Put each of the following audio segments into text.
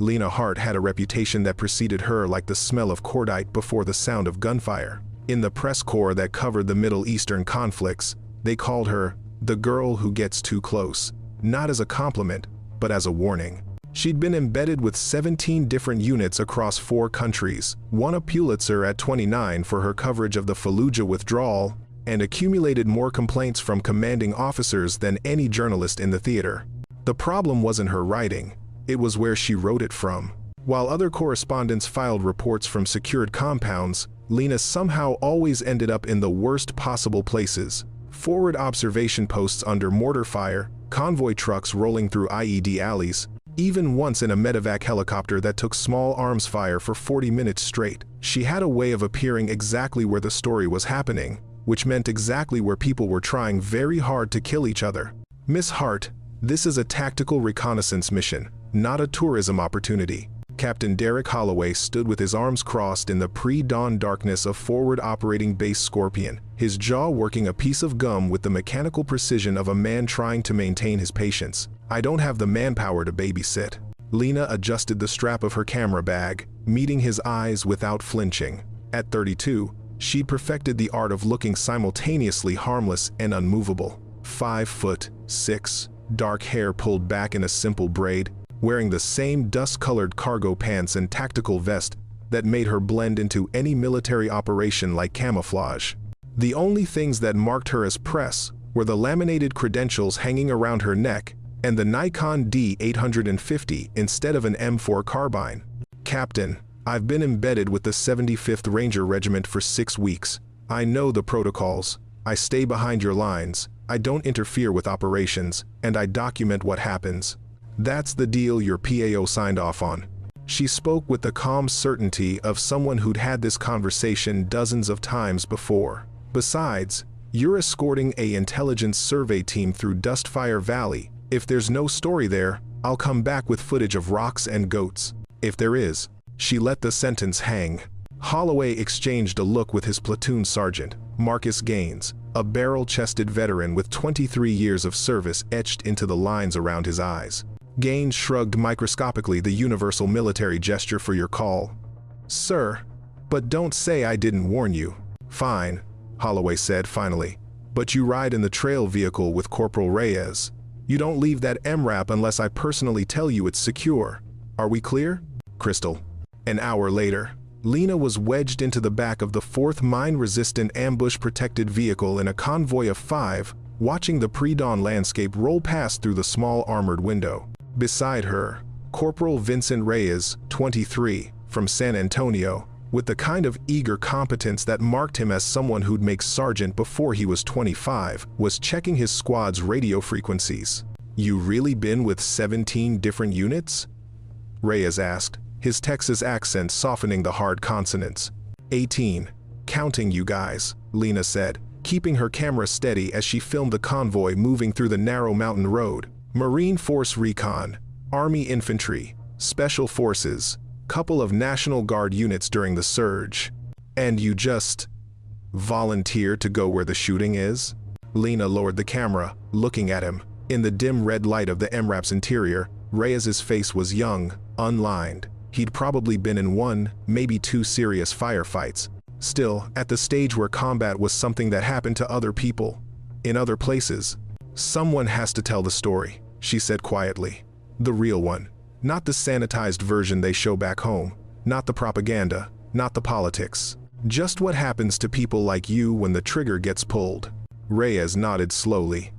Lena Hart had a reputation that preceded her like the smell of cordite before the sound of gunfire. In the press corps that covered the Middle Eastern conflicts, they called her the girl who gets too close, not as a compliment, but as a warning. She'd been embedded with 17 different units across 4 countries, won a Pulitzer at 29 for her coverage of the Fallujah withdrawal, and accumulated more complaints from commanding officers than any journalist in the theater. The problem wasn't her writing, it was where she wrote it from. While other correspondents filed reports from secured compounds, Lena somehow always ended up in the worst possible places: forward observation posts under mortar fire, convoy trucks rolling through IED alleys, even once in a medevac helicopter that took small arms fire for 40 minutes straight. She had a way of appearing exactly where the story was happening, which meant exactly where people were trying very hard to kill each other. Miss Hart, this is a tactical reconnaissance mission, not a tourism opportunity. Captain Derek Holloway stood with his arms crossed in the pre-dawn darkness of forward operating base Scorpion, his jaw working a piece of gum with the mechanical precision of a man trying to maintain his patience. I don't have the manpower to babysit. Lena adjusted the strap of her camera bag, meeting his eyes without flinching. At 32, she'd perfected the art of looking simultaneously harmless and unmovable. 5'6", dark hair pulled back in a simple braid, wearing the same dust-colored cargo pants and tactical vest that made her blend into any military operation like camouflage. The only things that marked her as press were the laminated credentials hanging around her neck and the Nikon D850 instead of an M4 carbine. Captain, I've been embedded with the 75th Ranger Regiment for 6 weeks. I know the protocols. I stay behind your lines. I don't interfere with operations, and I document what happens. That's the deal your PAO signed off on. She spoke with the calm certainty of someone who'd had this conversation dozens of times before. Besides, you're escorting an intelligence survey team through Dustfire Valley. If there's no story there, I'll come back with footage of rocks and goats. If there is. She let the sentence hang. Holloway exchanged a look with his platoon sergeant, Marcus Gaines, a barrel-chested veteran with 23 years of service etched into the lines around his eyes. Gaines shrugged microscopically, the universal military gesture for your call. Sir, but don't say I didn't warn you. Fine, Holloway said finally, but you ride in the trail vehicle with Corporal Reyes. You don't leave that MRAP unless I personally tell you it's secure. Are we clear? Crystal. An hour later, Lena was wedged into the back of the 4th mine-resistant ambush-protected vehicle in a convoy of 5, watching the pre-dawn landscape roll past through the small armored window. Beside her, Corporal Vincent Reyes, 23, from San Antonio, with the kind of eager competence that marked him as someone who'd make sergeant before he was 25, was checking his squad's radio frequencies. You really been with 17 different units? Reyes asked, his Texas accent softening the hard consonants. 18. Counting you guys, Lena said, keeping her camera steady as she filmed the convoy moving through the narrow mountain road. Marine Force Recon, Army Infantry, Special Forces, couple of National Guard units during the surge. And you just volunteer to go where the shooting is? Lena lowered the camera, looking at him. In the dim red light of the MRAP's interior, Reyes's face was young, unlined. He'd probably been in 1, maybe 2 serious firefights. Still, at the stage where combat was something that happened to other people, in other places. Someone has to tell the story, she said quietly. The real one. Not the sanitized version they show back home. Not the propaganda. Not the politics. Just what happens to people like you when the trigger gets pulled. Reyes nodded slowly.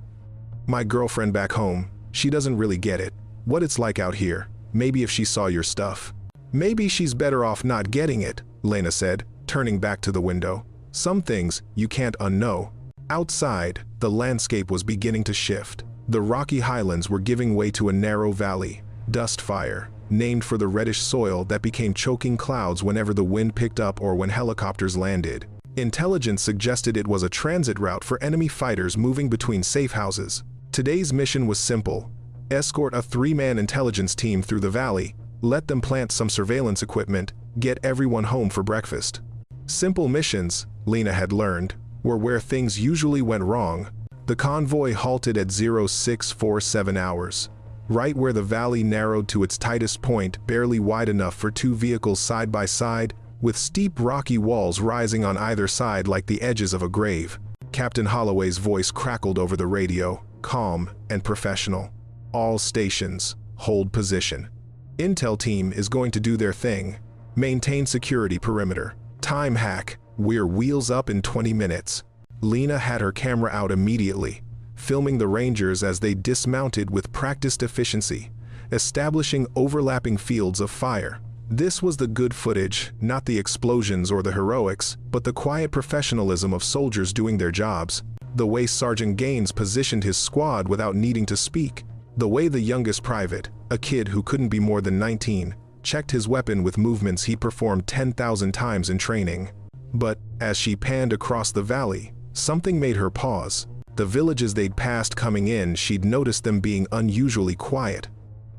My girlfriend back home, she doesn't really get it. What it's like out here. Maybe if she saw your stuff. Maybe she's better off not getting it, Lena said, turning back to the window. Some things you can't unknow. Outside, the landscape was beginning to shift. The rocky highlands were giving way to a narrow valley, Dustfire, named for the reddish soil that became choking clouds whenever the wind picked up or when helicopters landed. Intelligence suggested it was a transit route for enemy fighters moving between safe houses. Today's mission was simple: escort a 3-man intelligence team through the valley, let them plant some surveillance equipment, get everyone home for breakfast. Simple missions, Lena had learned, were where things usually went wrong. The convoy halted at 0647 hours. right where the valley narrowed to its tightest point, barely wide enough for two vehicles side by side, with steep rocky walls rising on either side like the edges of a grave. Captain Holloway's voice crackled over the radio, calm and professional. All stations, hold position. Intel team is going to do their thing. Maintain security perimeter. Time hack, we're wheels up in 20 minutes. Lena had her camera out immediately, filming the Rangers as they dismounted with practiced efficiency, establishing overlapping fields of fire. This was the good footage, not the explosions or the heroics, but the quiet professionalism of soldiers doing their jobs. The way Sergeant Gaines positioned his squad without needing to speak. The way the youngest private, a kid who couldn't be more than 19, checked his weapon with movements he'd performed 10,000 times in training. But, as she panned across the valley, something made her pause. The villages they'd passed coming in, she'd noticed them being unusually quiet.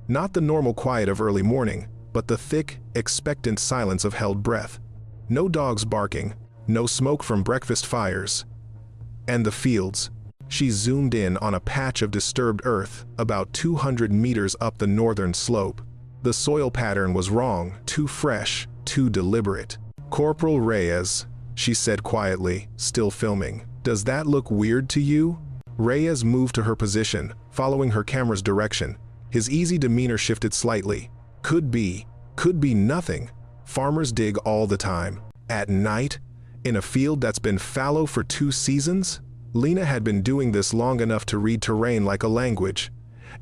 Not the normal quiet of early morning, but the thick, expectant silence of held breath. No dogs barking, no smoke from breakfast fires. And the fields. She zoomed in on a patch of disturbed earth about 200 meters up the northern slope. The soil pattern was wrong, too fresh, too deliberate. "Corporal Reyes," she said quietly, still filming, "does that look weird to you?" Reyes moved to her position, following her camera's direction. His easy demeanor shifted slightly. Could be nothing. Farmers dig all the time. At night? In a field that's been fallow for 2 seasons? Lena had been doing this long enough to read terrain like a language.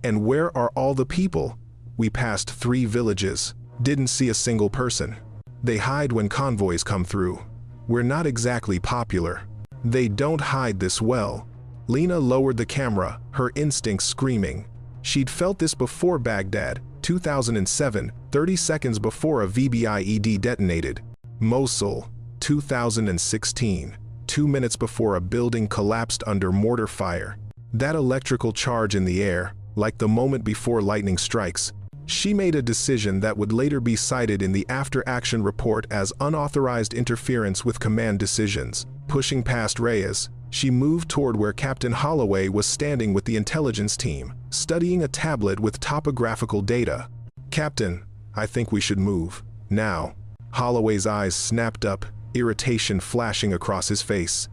And where are all the people? We passed 3 villages. Didn't see a single person. They hide when convoys come through. We're not exactly popular. They don't hide this well. Lena lowered the camera, her instincts screaming. She'd felt this before Baghdad, 2007, 30 seconds before a VBIED detonated. Mosul, 2016, 2 minutes before a building collapsed under mortar fire. That electrical charge in the air, like the moment before lightning strikes. She made a decision that would later be cited in the after-action report as unauthorized interference with command decisions. Pushing past Reyes, she moved toward where Captain Holloway was standing with the intelligence team, studying a tablet with topographical data. "Captain, I think we should move. Now." Holloway's eyes snapped up, irritation flashing across his face.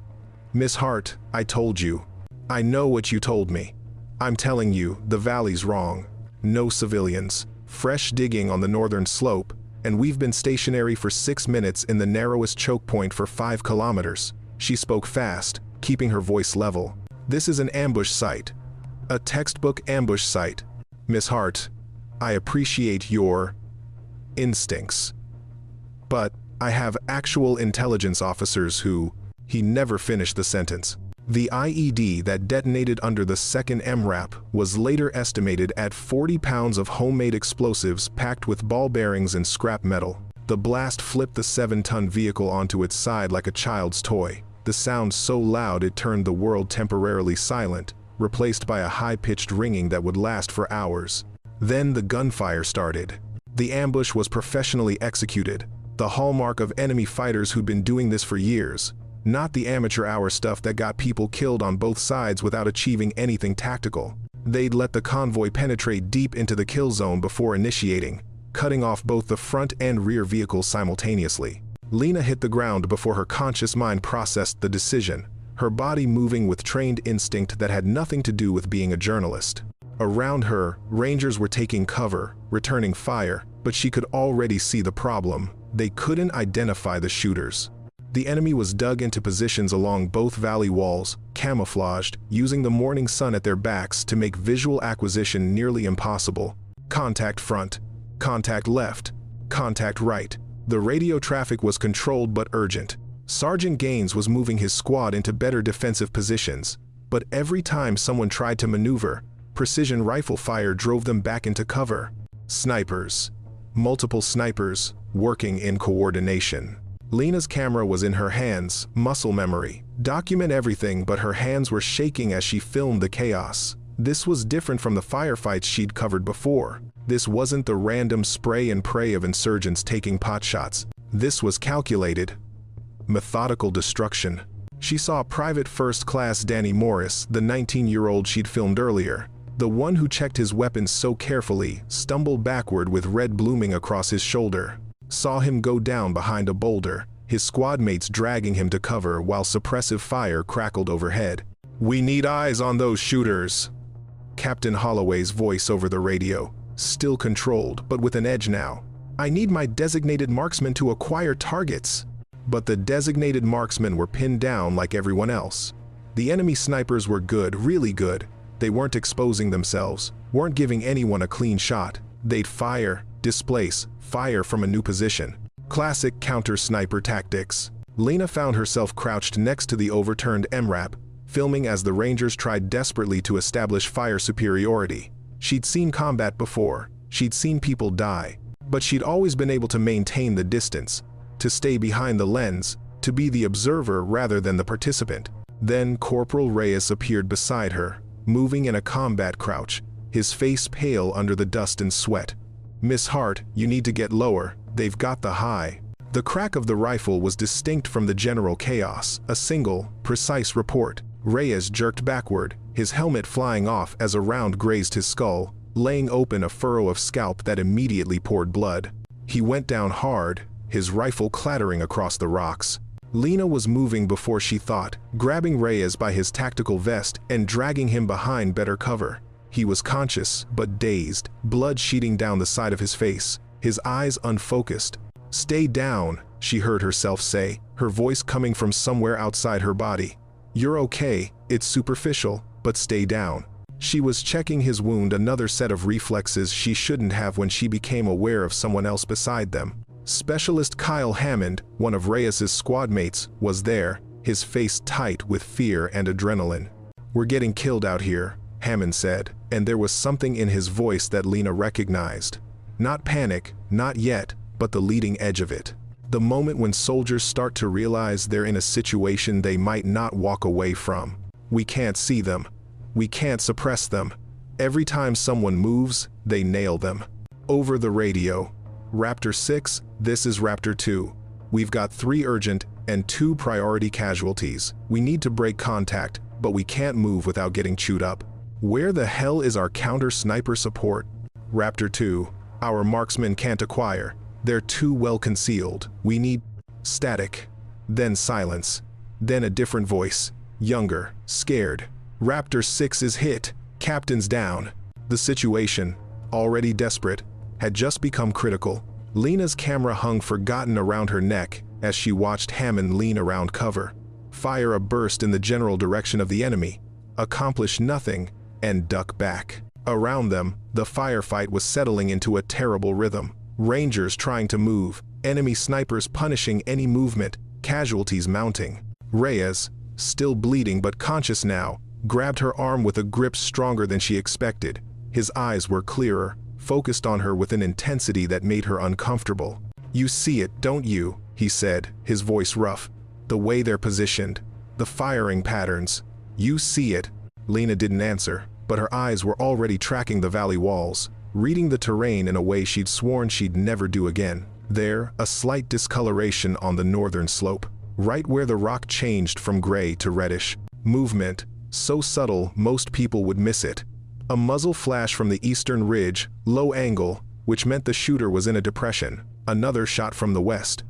"Miss Hart, I told you. I know what you told me. I'm telling you, the valley's wrong. No civilians, fresh digging on the northern slope, and we've been stationary for 6 minutes in the narrowest choke point for 5 kilometers. She spoke fast, keeping her voice level. "This is an ambush site. A textbook ambush site. Miss Hart, I appreciate your instincts. But I have actual intelligence officers who..." He never finished the sentence. The IED that detonated under the second MRAP was later estimated at 40 pounds of homemade explosives packed with ball bearings and scrap metal. The blast flipped the 7-ton vehicle onto its side like a child's toy. The sound so loud it turned the world temporarily silent, replaced by a high-pitched ringing that would last for hours. Then the gunfire started. The ambush was professionally executed, the hallmark of enemy fighters who'd been doing this for years. Not the amateur hour stuff that got people killed on both sides without achieving anything tactical. They'd let the convoy penetrate deep into the kill zone before initiating, cutting off both the front and rear vehicles simultaneously. Lena hit the ground before her conscious mind processed the decision, her body moving with trained instinct that had nothing to do with being a journalist. Around her, Rangers were taking cover, returning fire, but she could already see the problem. They couldn't identify the shooters. The enemy was dug into positions along both valley walls, camouflaged, using the morning sun at their backs to make visual acquisition nearly impossible. Contact front, contact left, contact right. The radio traffic was controlled but urgent. Sergeant Gaines was moving his squad into better defensive positions, but every time someone tried to maneuver, precision rifle fire drove them back into cover. Snipers. Multiple snipers, working in coordination. Lena's camera was in her hands, muscle memory. Document everything, but her hands were shaking as she filmed the chaos. This was different from the firefights she'd covered before. This wasn't the random spray and pray of insurgents taking potshots. This was calculated, methodical destruction. She saw Private First Class Danny Morris, the 19-year-old she'd filmed earlier. The one who checked his weapons so carefully stumbled backward with red blooming across his shoulder. Saw him go down behind a boulder, his squad mates dragging him to cover while suppressive fire crackled overhead. "We need eyes on those shooters." Captain Holloway's voice over the radio, still controlled but with an edge now. "I need my designated marksmen to acquire targets." But the designated marksmen were pinned down like everyone else. The enemy snipers were good, really good. They weren't exposing themselves, weren't giving anyone a clean shot. They'd fire, displace, fire from a new position. Classic counter-sniper tactics. Lena found herself crouched next to the overturned MRAP, filming as the Rangers tried desperately to establish fire superiority. She'd seen combat before, she'd seen people die, but she'd always been able to maintain the distance, to stay behind the lens, to be the observer rather than the participant. Then Corporal Reyes appeared beside her, moving in a combat crouch, his face pale under the dust and sweat. "Miss Hart, you need to get lower, they've got the high." The crack of the rifle was distinct from the general chaos, a single, precise report. Reyes jerked backward, his helmet flying off as a round grazed his skull, laying open a furrow of scalp that immediately poured blood. He went down hard, his rifle clattering across the rocks. Lena was moving before she thought, grabbing Reyes by his tactical vest and dragging him behind better cover. He was conscious, but dazed, blood sheeting down the side of his face, his eyes unfocused. "Stay down," she heard herself say, her voice coming from somewhere outside her body. "You're okay, it's superficial, but stay down." She was checking his wound, another set of reflexes she shouldn't have when she became aware of someone else beside them. Specialist Kyle Hammond, one of Reyes's squad mates, was there, his face tight with fear and adrenaline. "We're getting killed out here," Hammond said, and there was something in his voice that Lena recognized. Not panic, not yet, but the leading edge of it. The moment when soldiers start to realize they're in a situation they might not walk away from. "We can't see them. We can't suppress them. Every time someone moves, they nail them." Over the radio. "Raptor 6, this is Raptor 2. We've got 3 urgent and 2 priority casualties. We need to break contact, but we can't move without getting chewed up. Where the hell is our counter-sniper support?" "Raptor 2, our marksmen can't acquire. They're too well concealed. We need..." Static. Then silence. Then a different voice. Younger, scared. "Raptor 6 is hit. Captain's down." The situation, already desperate, had just become critical. Lena's camera hung forgotten around her neck as she watched Hammond lean around cover. Fire a burst in the general direction of the enemy, accomplish nothing, and duck back. Around them, the firefight was settling into a terrible rhythm. Rangers trying to move, enemy snipers punishing any movement, casualties mounting. Reyes, still bleeding but conscious now, grabbed her arm with a grip stronger than she expected. His eyes were clearer, focused on her with an intensity that made her uncomfortable. "You see it, don't you?" he said, his voice rough. "The way they're positioned, the firing patterns. You see it." Lena didn't answer, but her eyes were already tracking the valley walls, reading the terrain in a way she'd sworn she'd never do again. There, a slight discoloration on the northern slope, right where the rock changed from gray to reddish. Movement, so subtle most people would miss it. A muzzle flash from the eastern ridge, low angle, which meant the shooter was in a depression. Another shot from the west.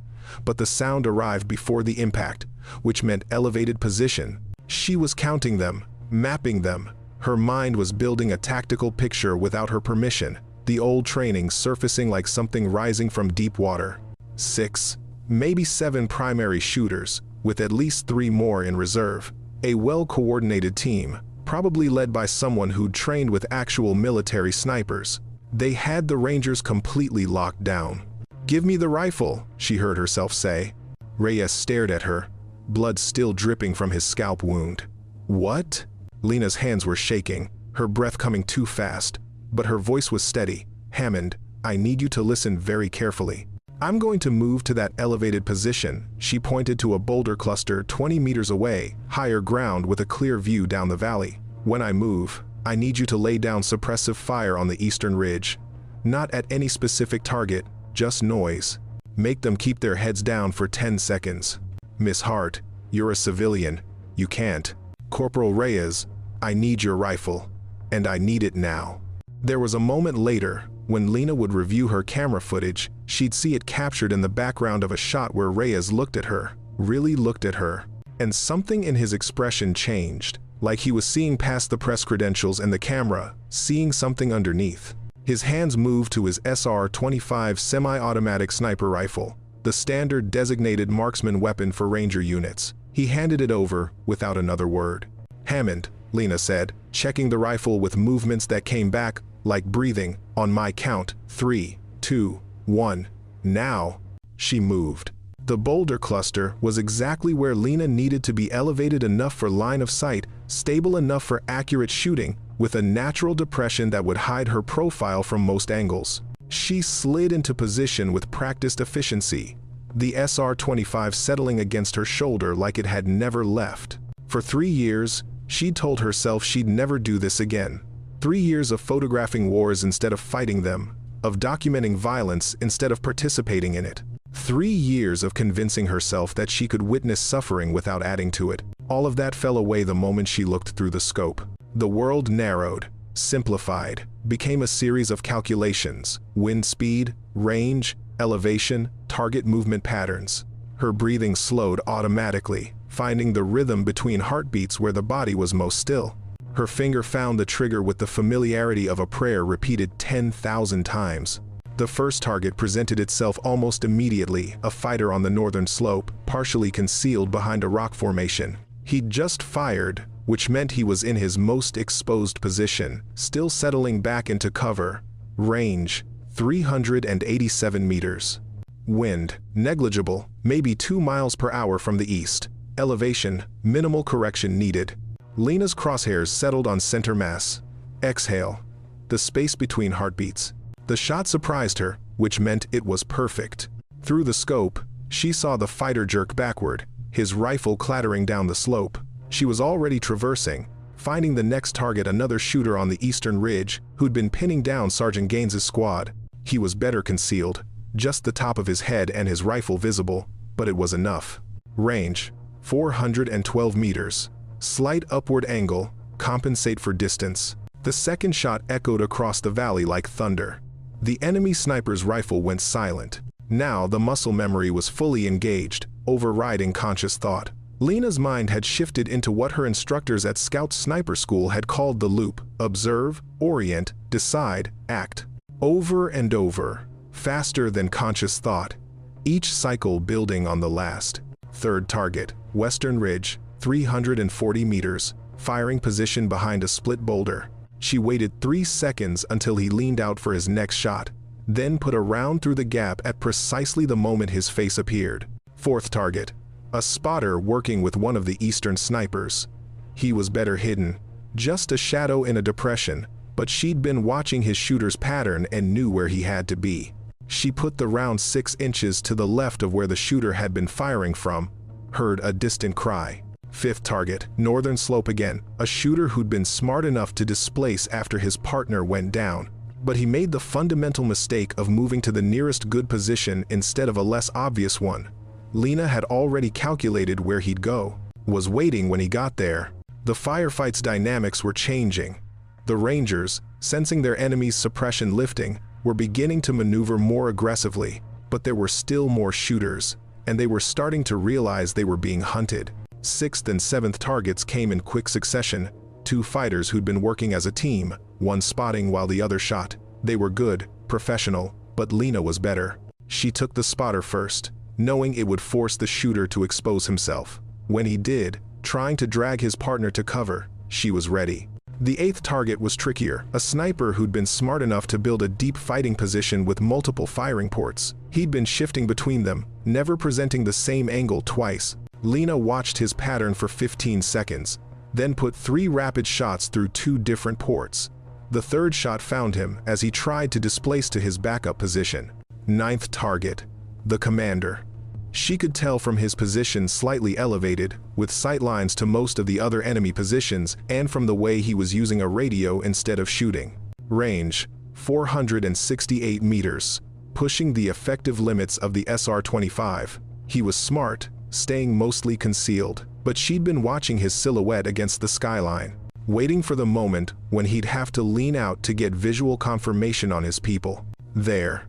But the sound arrived before the impact, which meant elevated position. She was counting them, mapping them. Her mind was building a tactical picture without her permission, the old training surfacing like something rising from deep water. 6, maybe 7 primary shooters, with at least 3 more in reserve. A well-coordinated team, probably led by someone who'd trained with actual military snipers. They had the Rangers completely locked down. "Give me the rifle," she heard herself say. Reyes stared at her, blood still dripping from his scalp wound. "What?" Lena's hands were shaking, her breath coming too fast, but her voice was steady. "Hammond, I need you to listen very carefully. I'm going to move to that elevated position." She pointed to a boulder cluster 20 meters away, higher ground with a clear view down the valley. "When I move, I need you to lay down suppressive fire on the eastern ridge. Not at any specific target, just noise. Make them keep their heads down for 10 seconds. Miss Hart, you're a civilian. You can't." "Corporal Reyes, I need your rifle. and I need it now. There was a moment later, when Lena would review her camera footage, she'd see it captured in the background of a shot where Reyes looked at her, really looked at her. And something in his expression changed, like he was seeing past the press credentials and the camera, seeing something underneath. His hands moved to his SR-25 semi-automatic sniper rifle, the standard designated marksman weapon for Ranger units. He handed it over without another word. "Hammond," Lena said, checking the rifle with movements that came back, like breathing, "on my count, 3, 2, 1. Now." She moved. The boulder cluster was exactly where Lena needed to be, elevated enough for line of sight, stable enough for accurate shooting, with a natural depression that would hide her profile from most angles. She slid into position with practiced efficiency, the SR-25 settling against her shoulder like it had never left. For 3 years, she'd told herself she'd never do this again. 3 years of photographing wars instead of fighting them, of documenting violence instead of participating in it. 3 years of convincing herself that she could witness suffering without adding to it. All of that fell away the moment she looked through the scope. The world narrowed, simplified, became a series of calculations: wind speed, range, elevation, target movement patterns. Her breathing slowed automatically, finding the rhythm between heartbeats where the body was most still. Her finger found the trigger with the familiarity of a prayer repeated 10,000 times. The first target presented itself almost immediately, a fighter on the northern slope, partially concealed behind a rock formation. He'd just fired, which meant he was in his most exposed position, still settling back into cover. Range, 387 meters. Wind, negligible, maybe 2 miles per hour from the east. Elevation, minimal correction needed. Lena's crosshairs settled on center mass. Exhale. The space between heartbeats. The shot surprised her, which meant it was perfect. Through the scope, she saw the fighter jerk backward, his rifle clattering down the slope. She was already traversing, finding the next target, another shooter on the eastern ridge, who'd been pinning down Sergeant Gaines's squad. He was better concealed, just the top of his head and his rifle visible, but it was enough. Range, 412 meters. Slight upward angle, compensate for distance. The second shot echoed across the valley like thunder. The enemy sniper's rifle went silent. Now the muscle memory was fully engaged, overriding conscious thought. Lena's mind had shifted into what her instructors at Scout Sniper School had called the loop: observe, orient, decide, act. Over and over, faster than conscious thought, each cycle building on the last. Third target, Western Ridge, 340 meters, firing position behind a split boulder. She waited 3 seconds until he leaned out for his next shot, then put a round through the gap at precisely the moment his face appeared. Fourth target, a spotter working with one of the eastern snipers. He was better hidden, just a shadow in a depression, but she'd been watching his shooter's pattern and knew where he had to be. She put the round 6 inches to the left of where the shooter had been firing from, heard a distant cry. Fifth target, northern slope again, a shooter who'd been smart enough to displace after his partner went down. But he made the fundamental mistake of moving to the nearest good position instead of a less obvious one. Lena had already calculated where he'd go, was waiting when he got there. The firefight's dynamics were changing. The Rangers, sensing their enemy's suppression lifting, were beginning to maneuver more aggressively, but there were still more shooters, and they were starting to realize they were being hunted. Sixth and seventh targets came in quick succession, 2 fighters who'd been working as a team, one spotting while the other shot. They were good, professional, but Lena was better. She took the spotter first, knowing it would force the shooter to expose himself. When he did, trying to drag his partner to cover, she was ready. The 8th target was trickier, a sniper who'd been smart enough to build a deep fighting position with multiple firing ports. He'd been shifting between them, never presenting the same angle twice. Lena watched his pattern for 15 seconds, then put 3 rapid shots through 2 different ports. The third shot found him as he tried to displace to his backup position. 9th target, the commander. She could tell from his position slightly elevated, with sightlines to most of the other enemy positions, and from the way he was using a radio instead of shooting. Range, 468 meters, pushing the effective limits of the SR-25. He was smart, staying mostly concealed, but she'd been watching his silhouette against the skyline. waiting for the moment when he'd have to lean out to get visual confirmation on his people. There,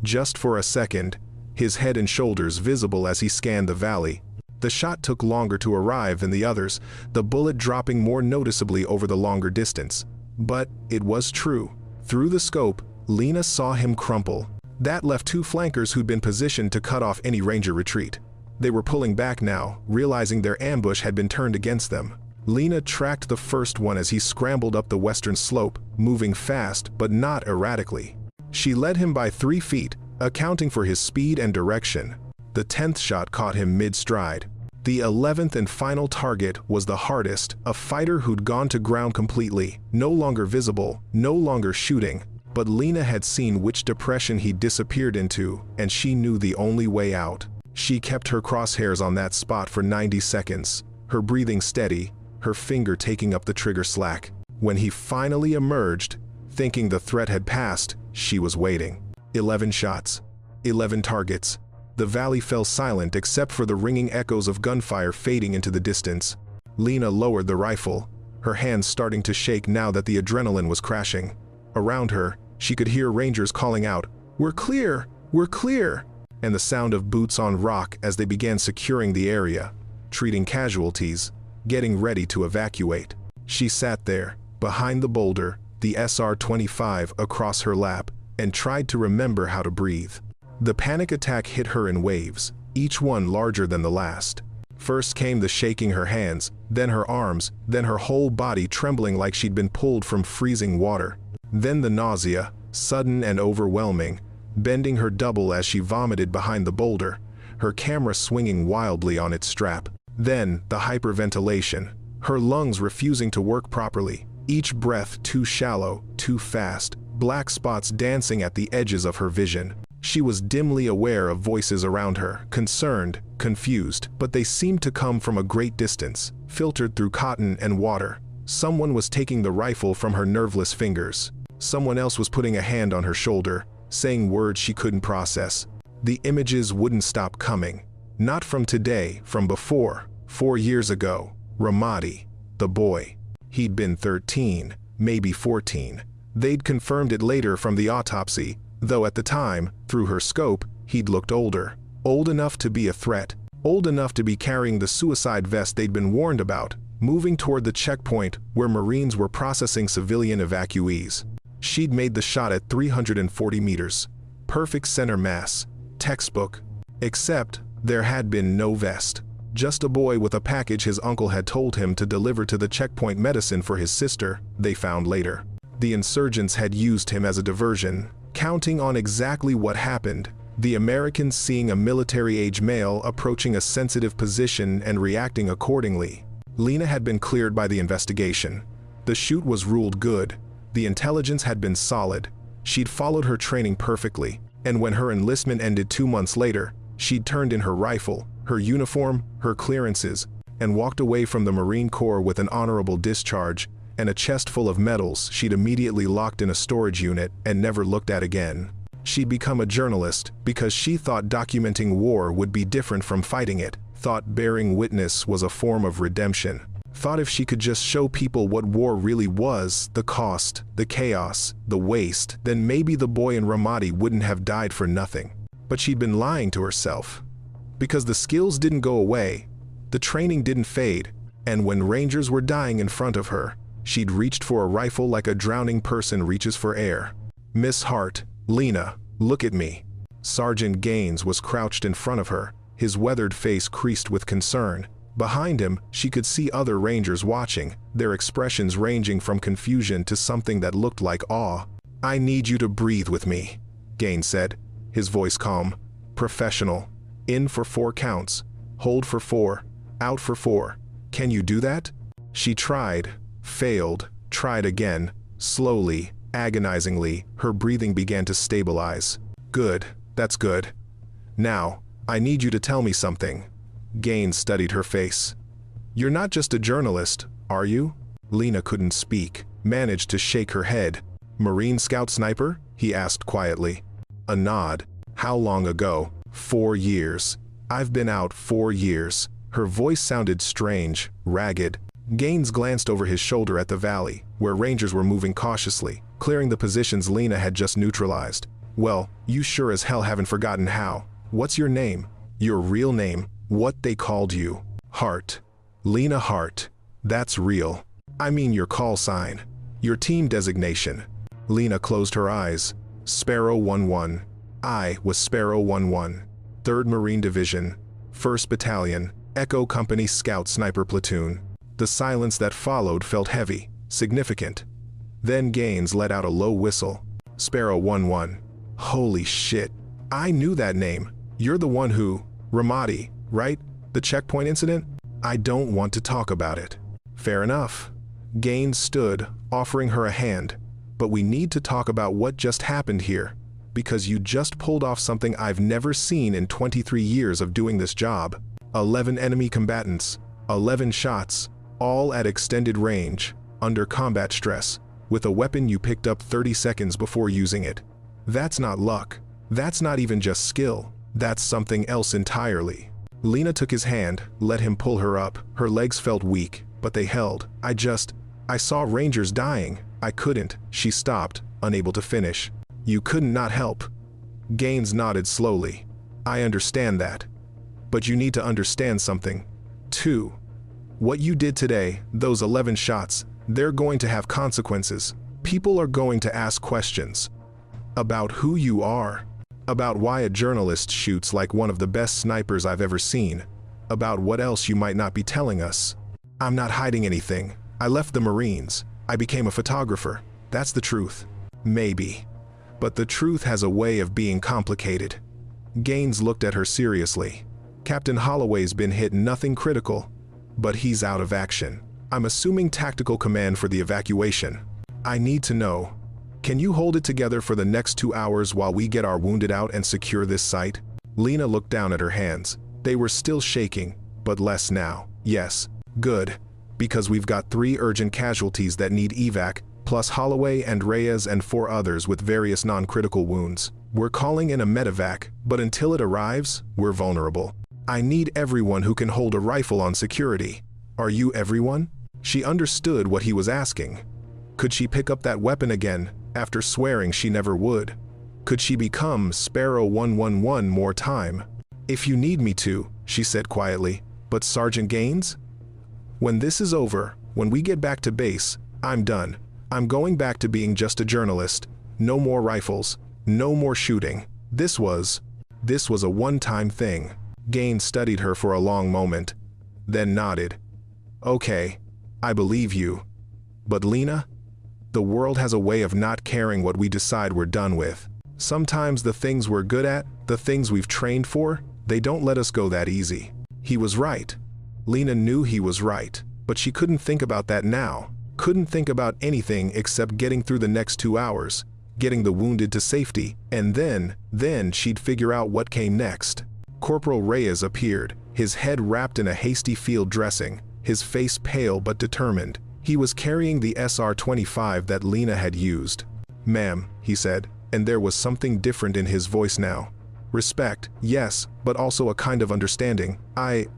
just for a second, his head and shoulders visible as he scanned the valley. The shot took longer to arrive than the others, the bullet dropping more noticeably over the longer distance. But it was true. Through the scope, Lena saw him crumple. That left two flankers who'd been positioned to cut off any Ranger retreat. They were pulling back now, realizing their ambush had been turned against them. Lena tracked the first one as he scrambled up the western slope, moving fast but not erratically. She led him by 3 feet, accounting for his speed and direction. The 10th shot caught him mid-stride. The 11th and final target was the hardest, a fighter who'd gone to ground completely, no longer visible, no longer shooting. But Lena had seen which depression he'd disappeared into, and she knew the only way out. She kept her crosshairs on that spot for 90 seconds, her breathing steady, her finger taking up the trigger slack. When he finally emerged, thinking the threat had passed, she was waiting. 11 shots. 11 targets. The valley fell silent except for the ringing echoes of gunfire fading into the distance. Lena lowered the rifle, her hands starting to shake now that the adrenaline was crashing. Around her, she could hear Rangers calling out, "We're clear! We're clear!" and the sound of boots on rock as they began securing the area, treating casualties, getting ready to evacuate. She sat there, behind the boulder, the SR-25 across her lap, and tried to remember how to breathe. The panic attack hit her in waves, each one larger than the last. First came the shaking her hands, then her arms, then her whole body trembling like she'd been pulled from freezing water. Then the nausea, sudden and overwhelming, bending her double as she vomited behind the boulder, her camera swinging wildly on its strap. Then the hyperventilation, her lungs refusing to work properly, each breath too shallow, too fast, black spots dancing at the edges of her vision. She was dimly aware of voices around her, concerned, confused, but they seemed to come from a great distance, filtered through cotton and water. Someone was taking the rifle from her nerveless fingers. Someone else was putting a hand on her shoulder, saying words she couldn't process. The images wouldn't stop coming. Not from today, from before, 4 years ago. Ramadi, the boy. He'd been 13, maybe 14. They'd confirmed it later from the autopsy, though at the time, through her scope, he'd looked older. Old enough to be a threat. Old enough to be carrying the suicide vest they'd been warned about, moving toward the checkpoint where Marines were processing civilian evacuees. She'd made the shot at 340 meters. Perfect center mass. Textbook. Except, there had been no vest. Just a boy with a package his uncle had told him to deliver to the checkpoint medicine for his sister, they found later. The insurgents had used him as a diversion, counting on exactly what happened. The Americans seeing a military-age male approaching a sensitive position and reacting accordingly. Lena had been cleared by the investigation. The shoot was ruled good. The intelligence had been solid. She'd followed her training perfectly, and when her enlistment ended 2 months later, she'd turned in her rifle, her uniform, her clearances, and walked away from the Marine Corps with an honorable discharge and a chest full of medals she'd immediately locked in a storage unit and never looked at again. She'd become a journalist because she thought documenting war would be different from fighting it, thought bearing witness was a form of redemption, thought if she could just show people what war really was, the cost, the chaos, the waste, then maybe the boy in Ramadi wouldn't have died for nothing. But she'd been lying to herself. Because the skills didn't go away, the training didn't fade, and when Rangers were dying in front of her, she'd reached for a rifle like a drowning person reaches for air. "Miss Hart, Lena, look at me." Sergeant Gaines was crouched in front of her, his weathered face creased with concern. Behind him, she could see other Rangers watching, their expressions ranging from confusion to something that looked like awe. "I need you to breathe with me," Gaines said, his voice calm, professional. "In for 4 counts, hold for 4, out for 4. Can you do that?" She tried, failed, tried again. Slowly, agonizingly, her breathing began to stabilize. "Good, that's good. Now, I need you to tell me something." Gaines studied her face. "You're not just a journalist, are you?" Lena couldn't speak, managed to shake her head. "Marine Scout Sniper?" he asked quietly. A nod. "How long ago?" 4 years. "I've been out 4 years." Her voice sounded strange, ragged. Gaines glanced over his shoulder at the valley, where Rangers were moving cautiously, clearing the positions Lena had just neutralized. Well, you sure as hell haven't forgotten how. What's your name? Your real name, what they called you. Hart. Lena Hart. That's real. I mean your call sign. Your team designation. Lena closed her eyes. Sparrow 1-1. I was Sparrow 1-1. 3rd Marine Division. 1st Battalion. Echo Company Scout Sniper Platoon. The silence that followed felt heavy, significant. Then Gaines let out a low whistle. Sparrow 1-1. Holy shit. I knew that name. You're the one who... Ramadi, right? The checkpoint incident? I don't want to talk about it. Fair enough. Gaines stood, offering her a hand. But we need to talk about what just happened here. Because you just pulled off something I've never seen in 23 years of doing this job. 11 enemy combatants. 11 shots. All at extended range, under combat stress, with a weapon you picked up 30 seconds before using it. That's not luck. That's not even just skill. That's something else entirely. Lena took his hand, let him pull her up. Her legs felt weak, but they held. I saw Rangers dying. I couldn't. She stopped, unable to finish. You couldn't not help. Gaines nodded slowly. I understand that. But you need to understand something, too. What you did today, those 11 shots, they're going to have consequences. People are going to ask questions. About who you are. About why a journalist shoots like one of the best snipers I've ever seen. About what else you might not be telling us. I'm not hiding anything. I left the Marines. I became a photographer. That's the truth. Maybe. But the truth has a way of being complicated. Gaines looked at her seriously. Captain Holloway's been hit, nothing critical. But he's out of action. I'm assuming tactical command for the evacuation. I need to know. Can you hold it together for the next 2 hours while we get our wounded out and secure this site? Lena looked down at her hands. They were still shaking, but less now. Yes, good. Because we've got 3 urgent casualties that need evac, plus Holloway and Reyes and 4 others with various non-critical wounds. We're calling in a medevac, but until it arrives, we're vulnerable. I need everyone who can hold a rifle on security. Are you everyone? She understood what he was asking. Could she pick up that weapon again, after swearing she never would? Could she become Sparrow 111 more time? If you need me to, she said quietly. But Sergeant Gaines? When this is over, when we get back to base, I'm done. I'm going back to being just a journalist. No more rifles. No more shooting. This was a one-time thing. Gaines studied her for a long moment, then nodded. Okay, I believe you. But Lena? The world has a way of not caring what we decide we're done with. Sometimes the things we're good at, the things we've trained for, they don't let us go that easy. He was right. Lena knew he was right, but she couldn't think about that now. Couldn't think about anything except getting through the next 2 hours, getting the wounded to safety, and then she'd figure out what came next. Corporal Reyes appeared, his head wrapped in a hasty field dressing, his face pale but determined. He was carrying the SR-25 that Lena had used. Ma'am, he said, and there was something different in his voice now. Respect, yes, but also a kind of understanding. I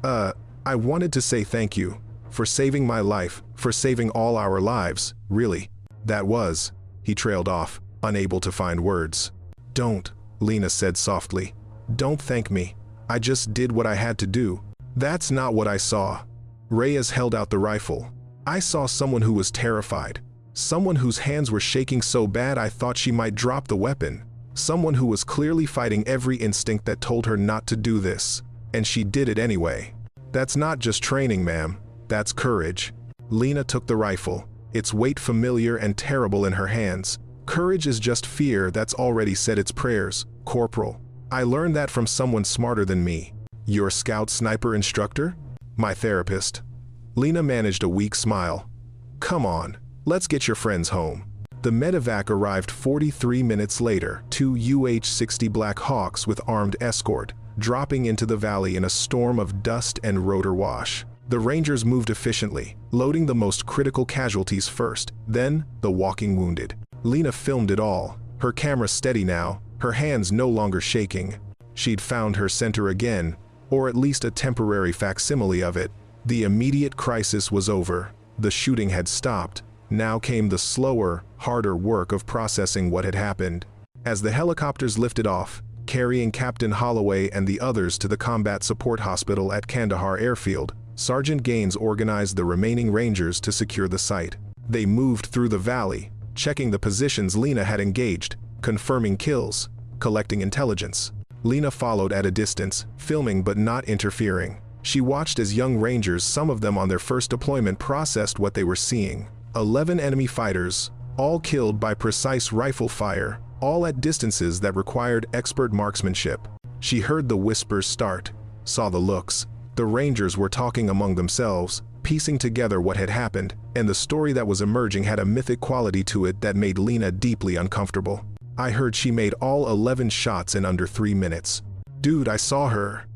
wanted to say thank you. For saving my life, for saving all our lives, really. That was. He trailed off, unable to find words. Don't, Lena said softly. Don't thank me. I just did what I had to do. That's not what I saw. Reyes held out the rifle. I saw someone who was terrified. Someone whose hands were shaking so bad I thought she might drop the weapon. Someone who was clearly fighting every instinct that told her not to do this. And she did it anyway. That's not just training, ma'am. That's courage. Lena took the rifle, its weight familiar and terrible in her hands. Courage is just fear that's already said its prayers, Corporal. I learned that from someone smarter than me. Your scout sniper instructor? My therapist. Lena managed a weak smile. Come on, let's get your friends home. The medevac arrived 43 minutes later, 2 UH-60 Black Hawks with armed escort, dropping into the valley in a storm of dust and rotor wash. The Rangers moved efficiently, loading the most critical casualties first, then the walking wounded. Lena filmed it all, her camera steady now, her hands no longer shaking. She'd found her center again, or at least a temporary facsimile of it. The immediate crisis was over. The shooting had stopped. Now came the slower, harder work of processing what had happened. As the helicopters lifted off, carrying Captain Holloway and the others to the combat support hospital at Kandahar Airfield, Sergeant Gaines organized the remaining Rangers to secure the site. They moved through the valley, checking the positions Lena had engaged, confirming kills, collecting intelligence. Lena followed at a distance, filming but not interfering. She watched as young Rangers, some of them on their first deployment, processed what they were seeing. 11 enemy fighters, all killed by precise rifle fire, all at distances that required expert marksmanship. She heard the whispers start, saw the looks. The Rangers were talking among themselves, piecing together what had happened, and the story that was emerging had a mythic quality to it that made Lena deeply uncomfortable. I heard she made all 11 shots in under 3 minutes. Dude, I saw her.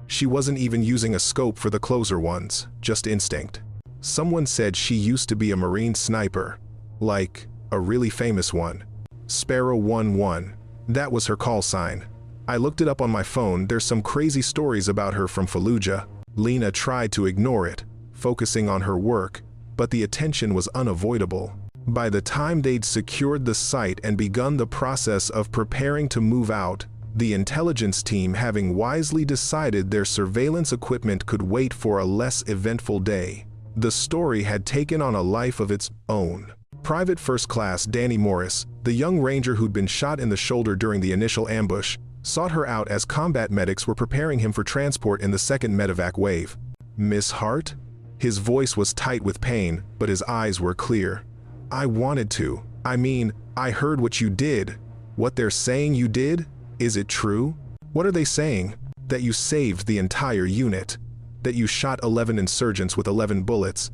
She wasn't even using a scope for the closer ones, just instinct. Someone said she used to be a Marine sniper, like a really famous one. Sparrow 11. That was her call sign. I looked it up on my phone. There's some crazy stories about her from Fallujah. Lena tried to ignore it, focusing on her work, but the attention was unavoidable. By the time they'd secured the site and begun the process of preparing to move out, the intelligence team, having wisely decided their surveillance equipment could wait for a less eventful day, the story had taken on a life of its own. Private First Class Danny Morris, the young Ranger who'd been shot in the shoulder during the initial ambush, sought her out as combat medics were preparing him for transport in the second medevac wave. Miss Hart? His voice was tight with pain, but his eyes were clear. I wanted to. I heard what you did. What they're saying you did? Is it true? What are they saying? That you saved the entire unit? That you shot 11 insurgents with 11 bullets?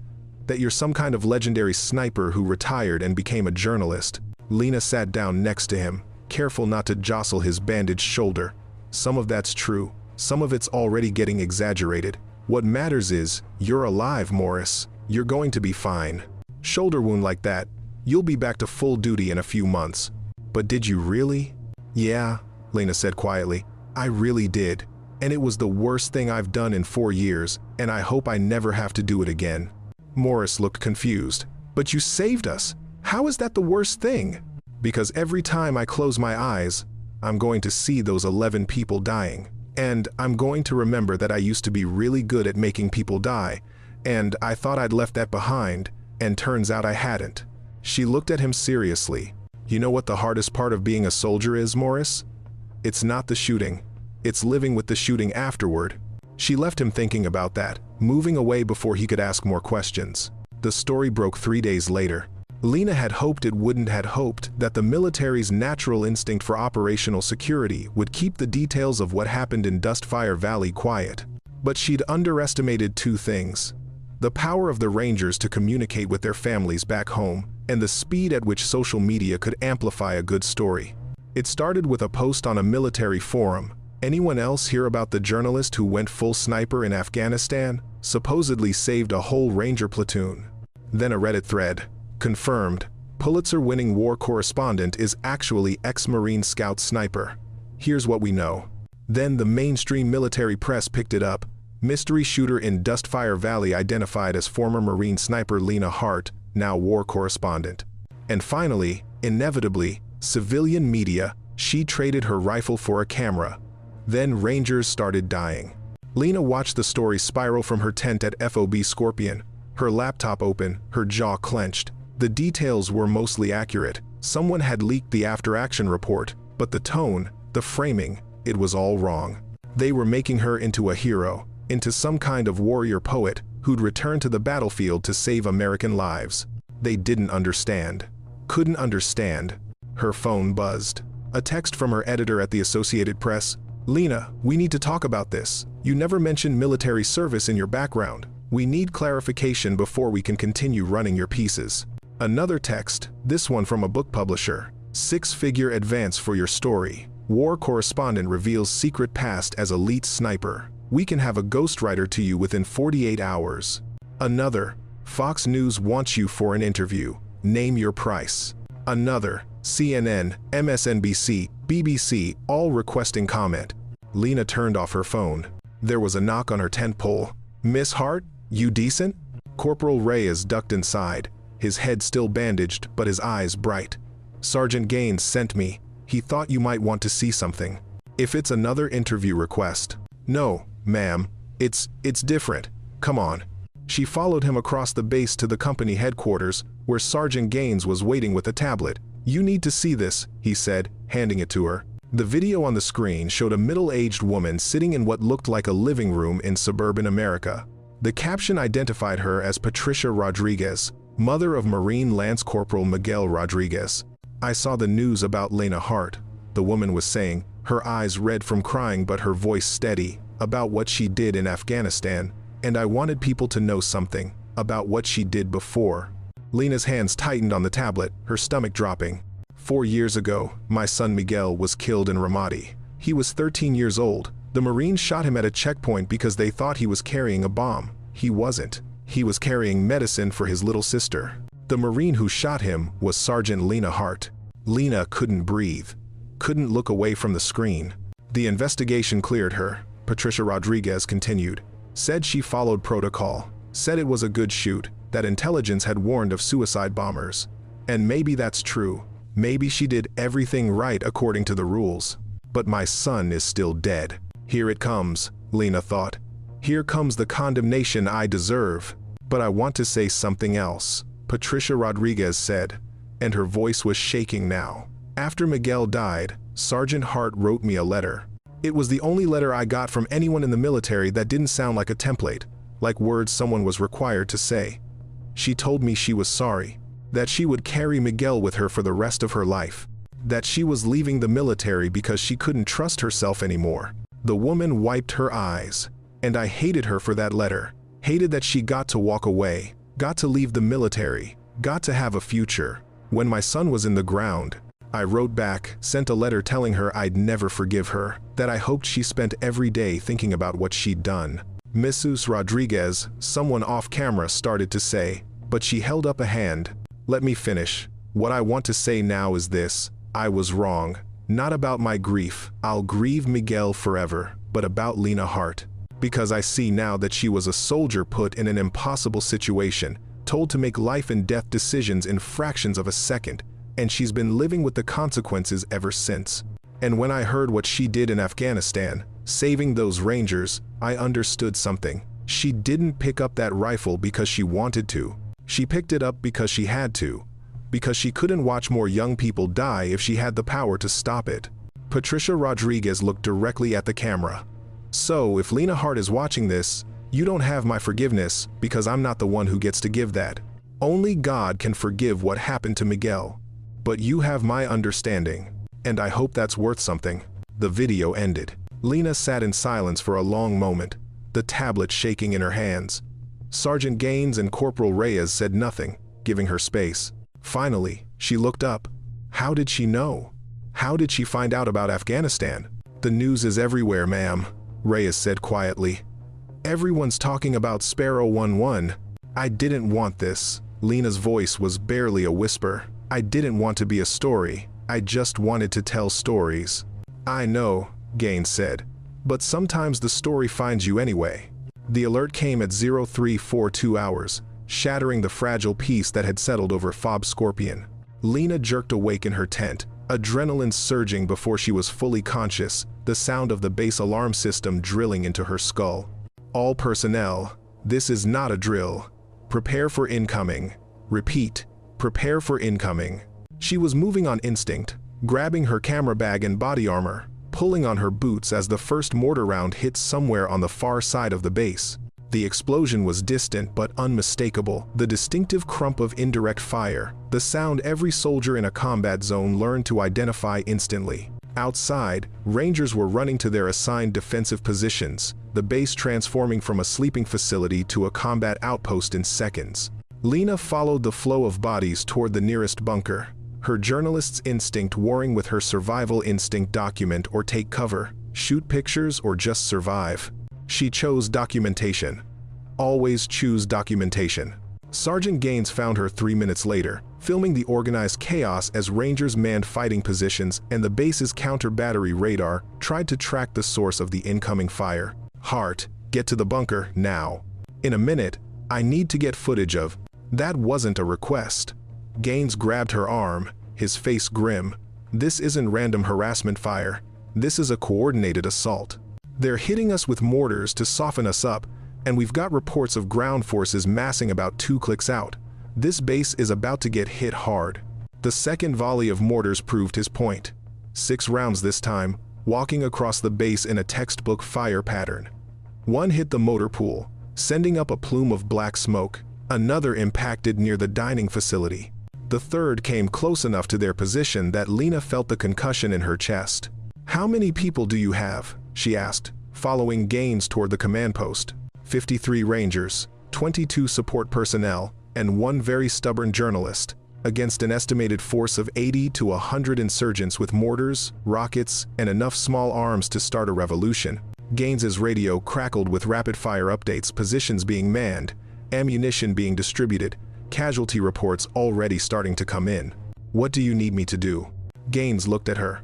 That you're some kind of legendary sniper who retired and became a journalist? Lena sat down next to him, careful not to jostle his bandaged shoulder. Some of that's true. Some of it's already getting exaggerated. What matters is, you're alive, Morris. You're going to be fine. Shoulder wound like that, you'll be back to full duty in a few months. But did you really? Yeah, Lena said quietly. I really did. And it was the worst thing I've done in 4 years, and I hope I never have to do it again. Morris looked confused. But you saved us. How is that the worst thing? Because every time I close my eyes, I'm going to see those 11 people dying. And I'm going to remember that I used to be really good at making people die, and I thought I'd left that behind, and turns out I hadn't. She looked at him seriously. You know what the hardest part of being a soldier is, Morris? It's not the shooting. It's living with the shooting afterward. She left him thinking about that, moving away before he could ask more questions. The story broke 3 days later. Lena had hoped it wouldn't, had hoped that the military's natural instinct for operational security would keep the details of what happened in Dustfire Valley quiet. But she'd underestimated 2 things: the power of the Rangers to communicate with their families back home, and the speed at which social media could amplify a good story. It started with a post on a military forum. Anyone else hear about the journalist who went full sniper in Afghanistan? Supposedly saved a whole Ranger platoon. Then a Reddit thread. Confirmed. Pulitzer-winning war correspondent is actually ex-Marine Scout sniper. Here's what we know. Then the mainstream military press picked it up. Mystery shooter in Dustfire Valley identified as former Marine sniper Lena Hart, now war correspondent. And finally, inevitably, civilian media, she traded her rifle for a camera. Then Rangers started dying. Lena watched the story spiral from her tent at FOB Scorpion, her laptop open, her jaw clenched. The details were mostly accurate. Someone had leaked the after-action report, but the tone, the framing, it was all wrong. They were making her into a hero, into some kind of warrior poet who'd return to the battlefield to save American lives. They didn't understand. Couldn't understand. Her phone buzzed. A text from her editor at the Associated Press. Lena, we need to talk about this. You never mentioned military service in your background. We need clarification before we can continue running your pieces. Another text, this one from a book publisher. 6-figure advance for your story. War correspondent reveals secret past as elite sniper. We can have a ghostwriter to you within 48 hours. Another, Fox News wants you for an interview. Name your price. Another, CNN, MSNBC, BBC, all requesting comment. Lena turned off her phone. There was a knock on her tent pole. Miss Hart? "You decent?" Corporal Reyes ducked inside, his head still bandaged but his eyes bright. "Sergeant Gaines sent me. He thought you might want to see something. If it's another interview request." "No, ma'am. It's different. Come on." She followed him across the base to the company headquarters, where Sergeant Gaines was waiting with a tablet. "You need to see this," he said, handing it to her. The video on the screen showed a middle-aged woman sitting in what looked like a living room in suburban America. The caption identified her as Patricia Rodriguez, mother of Marine Lance Corporal Miguel Rodriguez. "I saw the news about Lena Hart," the woman was saying, her eyes red from crying but her voice steady, "about what she did in Afghanistan, and I wanted people to know something about what she did before." Lena's hands tightened on the tablet, her stomach dropping. 4 years ago, my son Miguel was killed in Ramadi. He was 13 years old. The Marines shot him at a checkpoint because they thought he was carrying a bomb. He wasn't. He was carrying medicine for his little sister. The Marine who shot him was Sergeant Lena Hart. Lena couldn't breathe, couldn't look away from the screen. "The investigation cleared her," Patricia Rodriguez continued. "Said she followed protocol. Said it was a good shoot, that intelligence had warned of suicide bombers. And maybe that's true. Maybe she did everything right according to the rules. But my son is still dead. Here it comes," Lena thought. "Here comes the condemnation I deserve. But I want to say something else," Patricia Rodriguez said, and her voice was shaking now. "After Miguel died, Sergeant Hart wrote me a letter. It was the only letter I got from anyone in the military that didn't sound like a template, like words someone was required to say. She told me she was sorry, that she would carry Miguel with her for the rest of her life, that she was leaving the military because she couldn't trust herself anymore." The woman wiped her eyes. "And I hated her for that letter. Hated that she got to walk away, got to leave the military, got to have a future. When my son was in the ground, I wrote back, sent a letter telling her I'd never forgive her, that I hoped she spent every day thinking about what she'd done." Mrs. Rodriguez, someone off camera started to say, but she held up a hand. "Let me finish. What I want to say now is this. I was wrong. Not about my grief. I'll grieve Miguel forever, but about Lena Hart. Because I see now that she was a soldier put in an impossible situation, told to make life and death decisions in fractions of a second, and she's been living with the consequences ever since. And when I heard what she did in Afghanistan, saving those Rangers, I understood something. She didn't pick up that rifle because she wanted to. She picked it up because she had to. Because she couldn't watch more young people die if she had the power to stop it." Patricia Rodriguez looked directly at the camera. "So, if Lena Hart is watching this, you don't have my forgiveness because I'm not the one who gets to give that. Only God can forgive what happened to Miguel. But you have my understanding, and I hope that's worth something." The video ended. Lena sat in silence for a long moment, the tablet shaking in her hands. Sergeant Gaines and Corporal Reyes said nothing, giving her space. Finally, she looked up. How did she know? How did she find out about Afghanistan? "The news is everywhere, ma'am," Reyes said quietly. "Everyone's talking about Sparrow 11. I didn't want this." Lena's voice was barely a whisper. "I didn't want to be a story. I just wanted to tell stories." "I know," Gaines said, "but sometimes the story finds you anyway." The alert came at 0342 hours, shattering the fragile peace that had settled over Fob Scorpion. Lena jerked awake in her tent, adrenaline surging before she was fully conscious, the sound of the base alarm system drilling into her skull. "All personnel, this is not a drill. Prepare for incoming. Repeat, prepare for incoming." She was moving on instinct, grabbing her camera bag and body armor, pulling on her boots as the first mortar round hit somewhere on the far side of the base. The explosion was distant but unmistakable, the distinctive crump of indirect fire, the sound every soldier in a combat zone learned to identify instantly. Outside, Rangers were running to their assigned defensive positions, the base transforming from a sleeping facility to a combat outpost in seconds. Lena followed the flow of bodies toward the nearest bunker, her journalist's instinct warring with her survival instinct: document or take cover, shoot pictures or just survive. She chose documentation. Always choose documentation. Sergeant Gaines found her 3 minutes later, filming the organized chaos as Rangers manned fighting positions and the base's counter-battery radar tried to track the source of the incoming fire. "Hart, get to the bunker, now." In a minute, I need to get footage of. That wasn't a request. Gaines grabbed her arm, his face grim. This isn't random harassment fire. This is a coordinated assault. They're hitting us with mortars to soften us up, and we've got reports of ground forces massing about 2 clicks out. This base is about to get hit hard. The second volley of mortars proved his point. 6 rounds this time, walking across the base in a textbook fire pattern. One hit the motor pool, sending up a plume of black smoke. Another impacted near the dining facility. The third came close enough to their position that Lena felt the concussion in her chest. "How many people do you have?" she asked, following Gaines toward the command post. 53 Rangers, 22 support personnel, and 1 very stubborn journalist, against an estimated force of 80 to 100 insurgents with mortars, rockets, and enough small arms to start a revolution. Gaines's radio crackled with rapid-fire updates, positions being manned, ammunition being distributed, casualty reports already starting to come in. "What do you need me to do?" Gaines looked at her.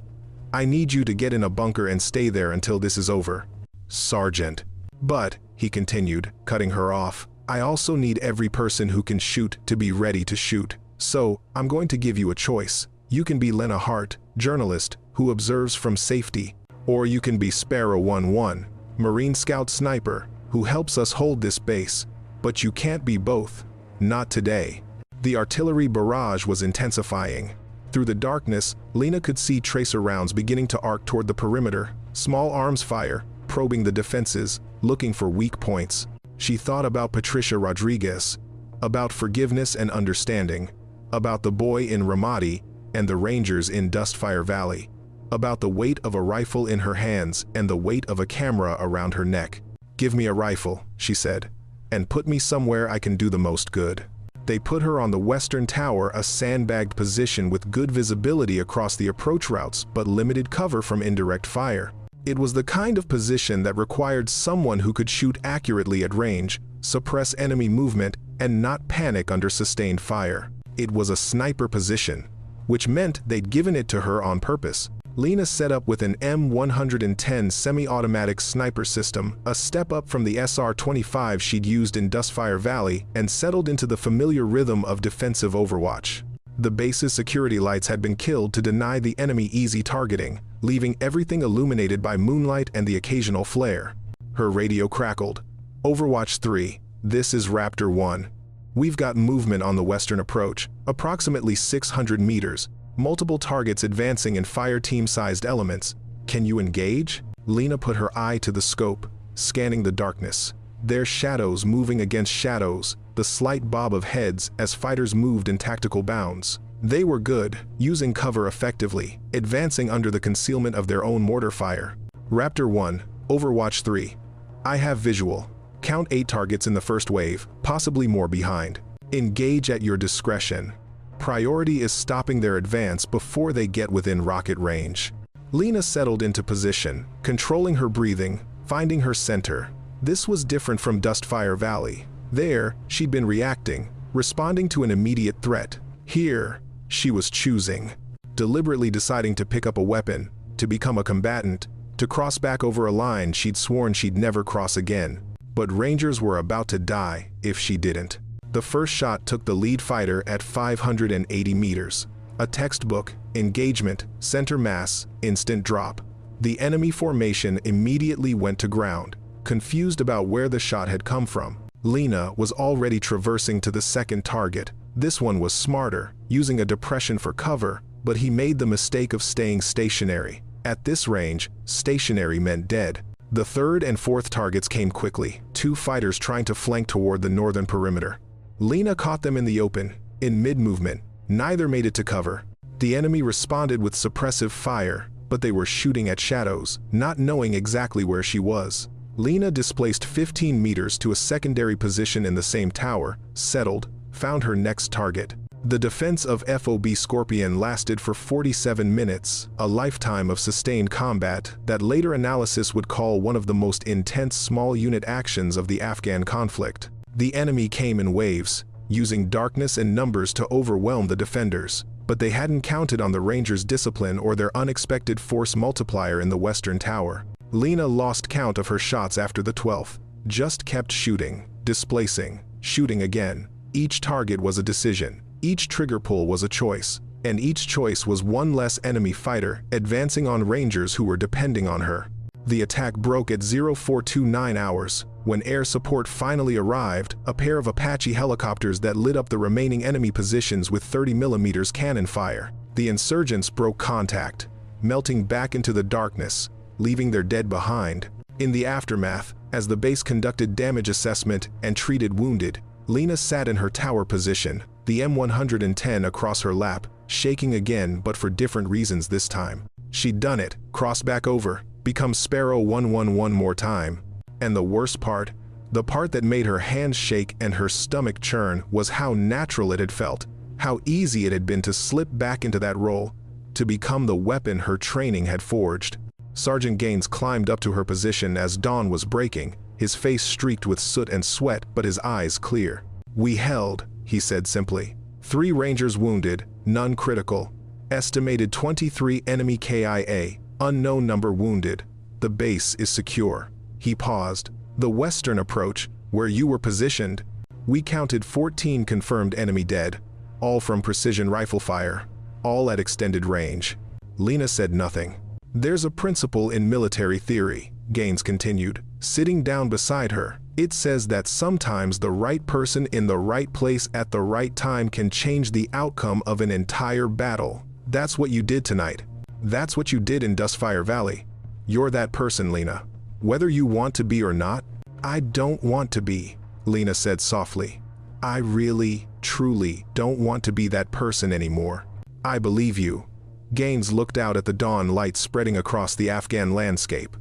"I need you to get in a bunker and stay there until this is over." "Sergeant." "But," he continued, cutting her off, "I also need every person who can shoot to be ready to shoot. So, I'm going to give you a choice. You can be Lena Hart, journalist, who observes from safety. Or you can be Sparrow 1-1, Marine Scout sniper, who helps us hold this base. But you can't be both. Not today." The artillery barrage was intensifying. Through the darkness, Lena could see tracer rounds beginning to arc toward the perimeter, small arms fire, probing the defenses, looking for weak points. She thought about Patricia Rodriguez, about forgiveness and understanding, about the boy in Ramadi and the Rangers in Dustfire Valley, about the weight of a rifle in her hands and the weight of a camera around her neck. "Give me a rifle," she said, "and put me somewhere I can do the most good." They put her on the western tower, a sandbagged position with good visibility across the approach routes but limited cover from indirect fire. It was the kind of position that required someone who could shoot accurately at range, suppress enemy movement, and not panic under sustained fire. It was a sniper position, which meant they'd given it to her on purpose. Lena set up with an M110 semi-automatic sniper system, a step up from the SR-25 she'd used in Dustfire Valley, and settled into the familiar rhythm of defensive overwatch. The base's security lights had been killed to deny the enemy easy targeting, leaving everything illuminated by moonlight and the occasional flare. Her radio crackled. "Overwatch 3, this is Raptor 1. We've got movement on the western approach, approximately 600 meters, multiple targets advancing in fire team-sized elements. Can you engage?" Lena put her eye to the scope, scanning the darkness. There's shadows moving against shadows, the slight bob of heads as fighters moved in tactical bounds. They were good, using cover effectively, advancing under the concealment of their own mortar fire. "Raptor 1, Overwatch 3. I have visual. Count 8 targets in the first wave, possibly more behind. Engage at your discretion. Priority is stopping their advance before they get within rocket range." Lena settled into position, controlling her breathing, finding her center. This was different from Dustfire Valley. There, she'd been reacting, responding to an immediate threat. Here, she was choosing, deliberately deciding to pick up a weapon, to become a combatant, to cross back over a line she'd sworn she'd never cross again. But Rangers were about to die if she didn't. The first shot took the lead fighter at 580 meters. A textbook, engagement, center mass, instant drop. The enemy formation immediately went to ground, confused about where the shot had come from. Lena was already traversing to the second target. This one was smarter, using a depression for cover, but he made the mistake of staying stationary. At this range, stationary meant dead. The third and fourth targets came quickly, 2 fighters trying to flank toward the northern perimeter. Lena caught them in the open, in mid-movement. Neither made it to cover. The enemy responded with suppressive fire, but they were shooting at shadows, not knowing exactly where she was. Lena displaced 15 meters to a secondary position in the same tower, settled, found her next target. The defense of FOB Scorpion lasted for 47 minutes, a lifetime of sustained combat that later analysis would call one of the most intense small unit actions of the Afghan conflict. The enemy came in waves, using darkness and numbers to overwhelm the defenders, but they hadn't counted on the Rangers' discipline or their unexpected force multiplier in the western tower. Lena lost count of her shots after the 12th, just kept shooting. displacing, shooting again. Each target was a decision, each trigger pull was a choice, and each choice was one less enemy fighter advancing on Rangers who were depending on her. The attack broke at 0429 hours, when air support finally arrived, a pair of Apache helicopters that lit up the remaining enemy positions with 30mm cannon fire. The insurgents broke contact, melting back into the darkness, leaving their dead behind. In the aftermath, as the base conducted damage assessment and treated wounded, Lena sat in her tower position, the M110 across her lap, shaking again but for different reasons this time. She'd done it, crossed back over, become Sparrow 111 one more time. And the worst part, the part that made her hands shake and her stomach churn, was how natural it had felt, how easy it had been to slip back into that role, to become the weapon her training had forged. Sergeant Gaines climbed up to her position as dawn was breaking, his face streaked with soot and sweat but his eyes clear. "We held," he said simply. 3 Rangers wounded, none critical. Estimated 23 enemy KIA, unknown number wounded. The base is secure. He paused. "The western approach, where you were positioned, we counted 14 confirmed enemy dead, all from precision rifle fire, all at extended range." Lena said nothing. "There's a principle in military theory," Gaines continued, sitting down beside her. "It says that sometimes the right person in the right place at the right time can change the outcome of an entire battle. That's what you did tonight. That's what you did in Dustfire Valley. You're that person, Lena. Whether you want to be or not." "I don't want to be," Lena said softly. "I really, truly don't want to be that person anymore." "I believe you." Gaines looked out at the dawn light spreading across the Afghan landscape.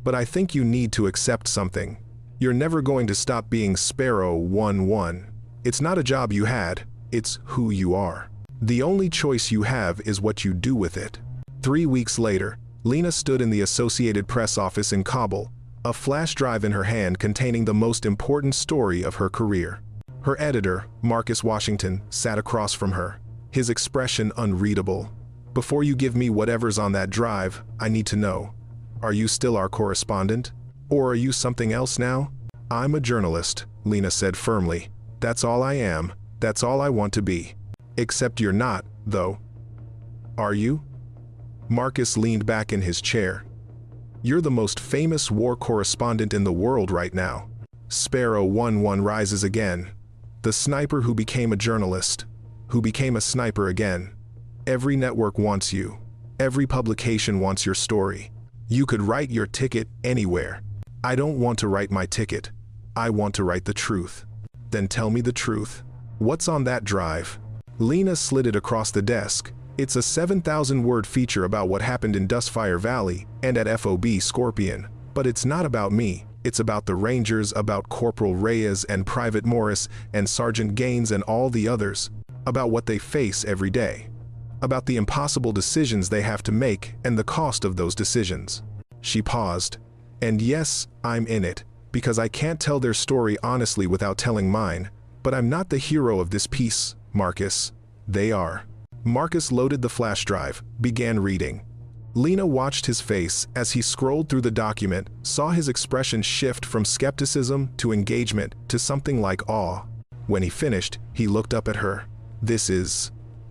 "But I think you need to accept something. You're never going to stop being Sparrow 1-1. It's not a job you had, it's who you are. The only choice you have is what you do with it." 3 weeks later, Lena stood in the Associated Press office in Kabul, a flash drive in her hand containing the most important story of her career. Her editor, Marcus Washington, sat across from her, his expression unreadable. "Before you give me whatever's on that drive, I need to know, are you still our correspondent? Or are you something else now?" "I'm a journalist," Lena said firmly. "That's all I am, that's all I want to be." "Except you're not, though. Are you?" Marcus leaned back in his chair. "You're the most famous war correspondent in the world right now. Sparrow 1-1 rises again. The sniper who became a journalist, who became a sniper again. Every network wants you. Every publication wants your story. You could write your ticket anywhere. I don't want to write my ticket. I want to write the truth." "Then tell me the truth. What's on that drive?" Lena slid it across the desk. "It's a 7,000-word feature about what happened in Dustfire Valley and at FOB Scorpion. But it's not about me. It's about the Rangers, about Corporal Reyes and Private Morris and Sergeant Gaines and all the others. About what they face every day. About the impossible decisions they have to make and the cost of those decisions." She paused. "And yes, I'm in it, because I can't tell their story honestly without telling mine. But I'm not the hero of this piece, Marcus. They are." Marcus loaded the flash drive, began reading. Lena watched his face as he scrolled through the document, saw his expression shift from skepticism to engagement to something like awe. When he finished, he looked up at her.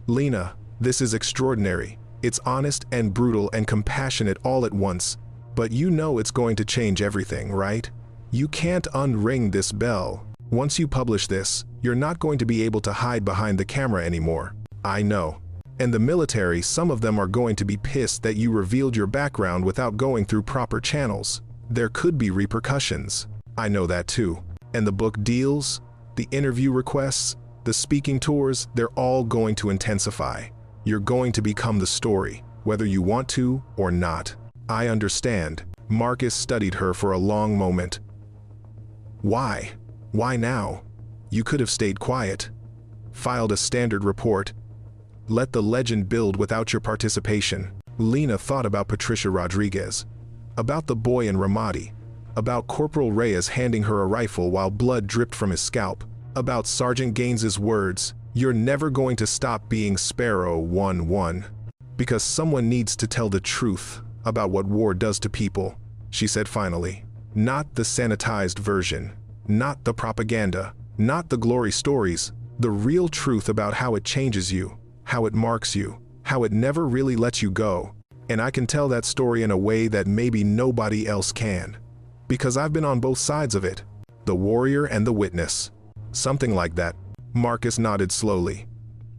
Lena, this is extraordinary. It's honest and brutal and compassionate all at once. But you know it's going to change everything, right? You can't unring this bell. Once you publish this, you're not going to be able to hide behind the camera anymore. I know. And the military, some of them are going to be pissed that you revealed your background without going through proper channels. There could be repercussions. I know that too. And the book deals, the interview requests, the speaking tours, they're all going to intensify. You're going to become the story, whether you want to or not. I understand." Marcus studied her for a long moment. "Why? Why now? You could have stayed quiet. Filed a standard report. Let the legend build without your participation." Lena thought about Patricia Rodriguez, about the boy in Ramadi, about Corporal Reyes handing her a rifle while blood dripped from his scalp, about Sergeant Gaines's words, "You're never going to stop being Sparrow 1-1. Because someone needs to tell the truth about what war does to people," she said finally. "Not the sanitized version. Not the propaganda, not the glory stories, the real truth about how it changes you, how it marks you, how it never really lets you go. And I can tell that story in a way that maybe nobody else can. Because I've been on both sides of it. The warrior and the witness. Something like that. Marcus nodded slowly.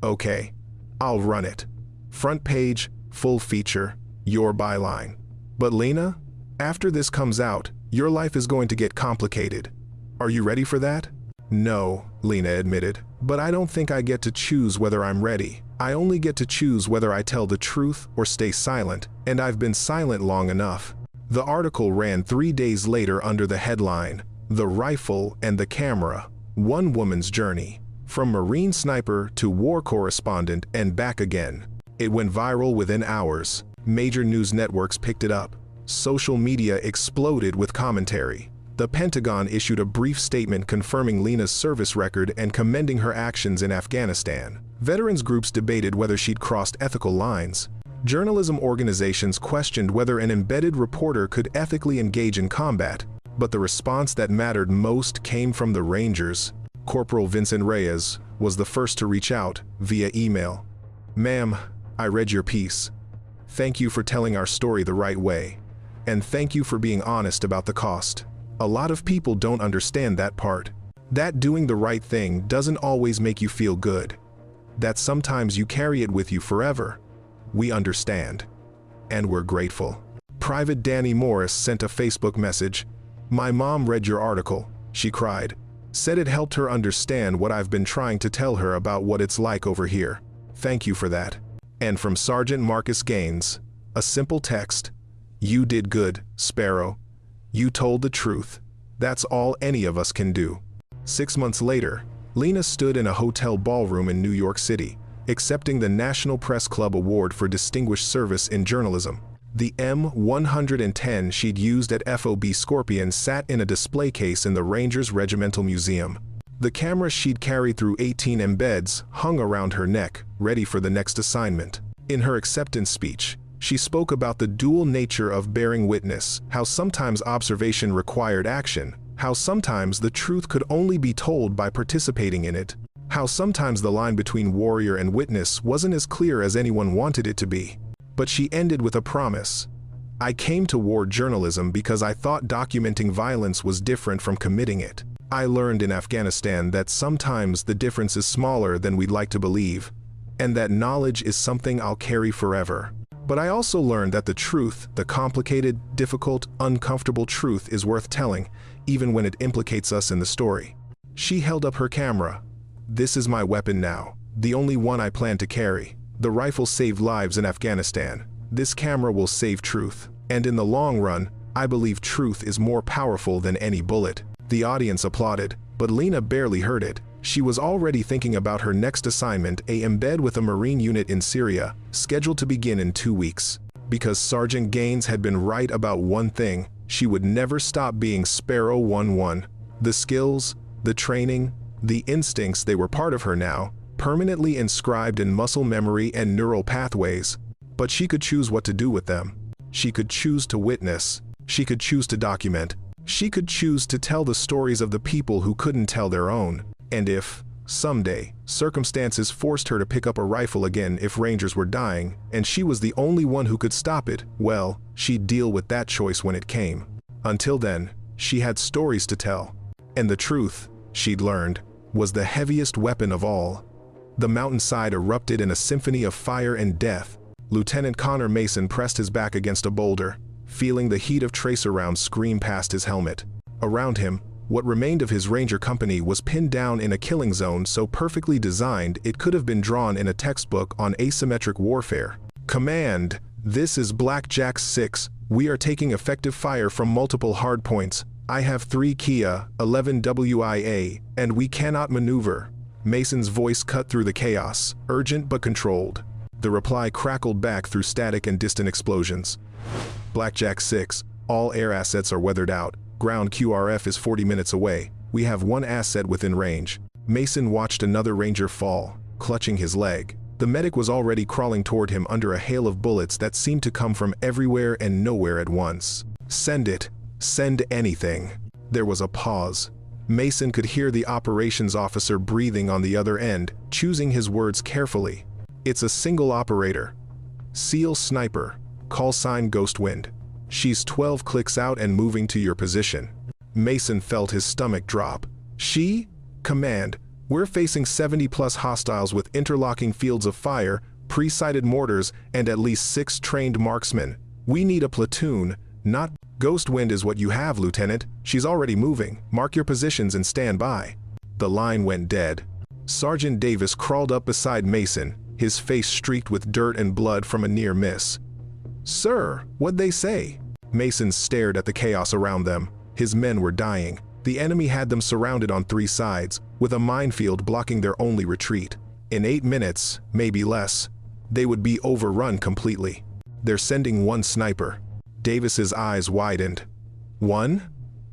Okay, I'll run it. Front page, full feature, your byline. But Lena, after this comes out, your life is going to get complicated. Are you ready for that? No, Lena admitted, but I don't think I get to choose whether I'm ready. I only get to choose whether I tell the truth or stay silent, and I've been silent long enough. The article ran 3 days later under the headline, "The Rifle and the Camera, One Woman's Journey, from Marine Sniper to War Correspondent and Back Again." It went viral within hours. Major news networks picked it up. Social media exploded with commentary. The Pentagon issued a brief statement confirming Lena's service record and commending her actions in Afghanistan. Veterans groups debated whether she'd crossed ethical lines. Journalism organizations questioned whether an embedded reporter could ethically engage in combat. But the response that mattered most came from the Rangers. Corporal Vincent Reyes was the first to reach out via email. "Ma'am, I read your piece. Thank you for telling our story the right way. And thank you for being honest about the cost. A lot of people don't understand that part. That doing the right thing doesn't always make you feel good. That sometimes you carry it with you forever. We understand. And we're grateful." Private Danny Morris sent a Facebook message. "My mom read your article," she cried. "Said it helped her understand what I've been trying to tell her about what it's like over here. Thank you for that." And from Sergeant Marcus Gaines, a simple text. "You did good, Sparrow. You told the truth. That's all any of us can do." 6 months later, Lena stood in a hotel ballroom in New York City, accepting the National Press Club Award for Distinguished Service in Journalism. The M110 she'd used at FOB Scorpion sat in a display case in the Rangers Regimental Museum. The camera she'd carried through 18 embeds hung around her neck, ready for the next assignment. In her acceptance speech, she spoke about the dual nature of bearing witness, how sometimes observation required action, how sometimes the truth could only be told by participating in it, how sometimes the line between warrior and witness wasn't as clear as anyone wanted it to be. But she ended with a promise. "I came to war journalism because I thought documenting violence was different from committing it. I learned in Afghanistan that sometimes the difference is smaller than we'd like to believe, and that knowledge is something I'll carry forever. But I also learned that the truth, the complicated, difficult, uncomfortable truth is worth telling, even when it implicates us in the story." She held up her camera. "This is my weapon now, the only one I plan to carry. The rifle saved lives in Afghanistan. This camera will save truth. And in the long run, I believe truth is more powerful than any bullet." The audience applauded, but Lena barely heard it. She was already thinking about her next assignment, a embed with a Marine unit in Syria, scheduled to begin in 2 weeks. Because Sergeant Gaines had been right about one thing, she would never stop being Sparrow 11. The skills, the training, the instincts, they were part of her now, permanently inscribed in muscle memory and neural pathways. But she could choose what to do with them. She could choose to witness. She could choose to document. She could choose to tell the stories of the people who couldn't tell their own. And if, someday, circumstances forced her to pick up a rifle again if Rangers were dying, and she was the only one who could stop it, well, she'd deal with that choice when it came. Until then, she had stories to tell. And the truth, she'd learned, was the heaviest weapon of all. The mountainside erupted in a symphony of fire and death. Lieutenant Connor Mason pressed his back against a boulder, feeling the heat of tracer rounds scream past his helmet. Around him, what remained of his Ranger company was pinned down in a killing zone so perfectly designed it could have been drawn in a textbook on asymmetric warfare. "Command, this is Blackjack 6. We are taking effective fire from multiple hardpoints. I have 3 Kia, 11 WIA, and we cannot maneuver." Mason's voice cut through the chaos, urgent but controlled. The reply crackled back through static and distant explosions. "Blackjack 6, all air assets are weathered out. Ground QRF is 40 minutes away. We have 1 asset within range." Mason watched another Ranger fall, clutching his leg. The medic was already crawling toward him under a hail of bullets that seemed to come from everywhere and nowhere at once. "Send it. Send anything." There was a pause. Mason could hear the operations officer breathing on the other end, choosing his words carefully. "It's a single operator. SEAL sniper. Call sign Ghostwind. She's 12 clicks out and moving to your position." Mason felt his stomach drop. "She? Command, we're facing 70+ hostiles with interlocking fields of fire, pre-sighted mortars, and at least 6 trained marksmen. We need a platoon, not..." "Ghostwind is what you have, Lieutenant. She's already moving. Mark your positions and stand by." The line went dead. Sergeant Davis crawled up beside Mason, his face streaked with dirt and blood from a near miss. "Sir, what'd they say?" Mason stared at the chaos around them. His men were dying. The enemy had them surrounded on 3 sides, with a minefield blocking their only retreat. In 8 minutes, maybe less, they would be overrun completely. "They're sending 1 sniper." Davis's eyes widened. "One?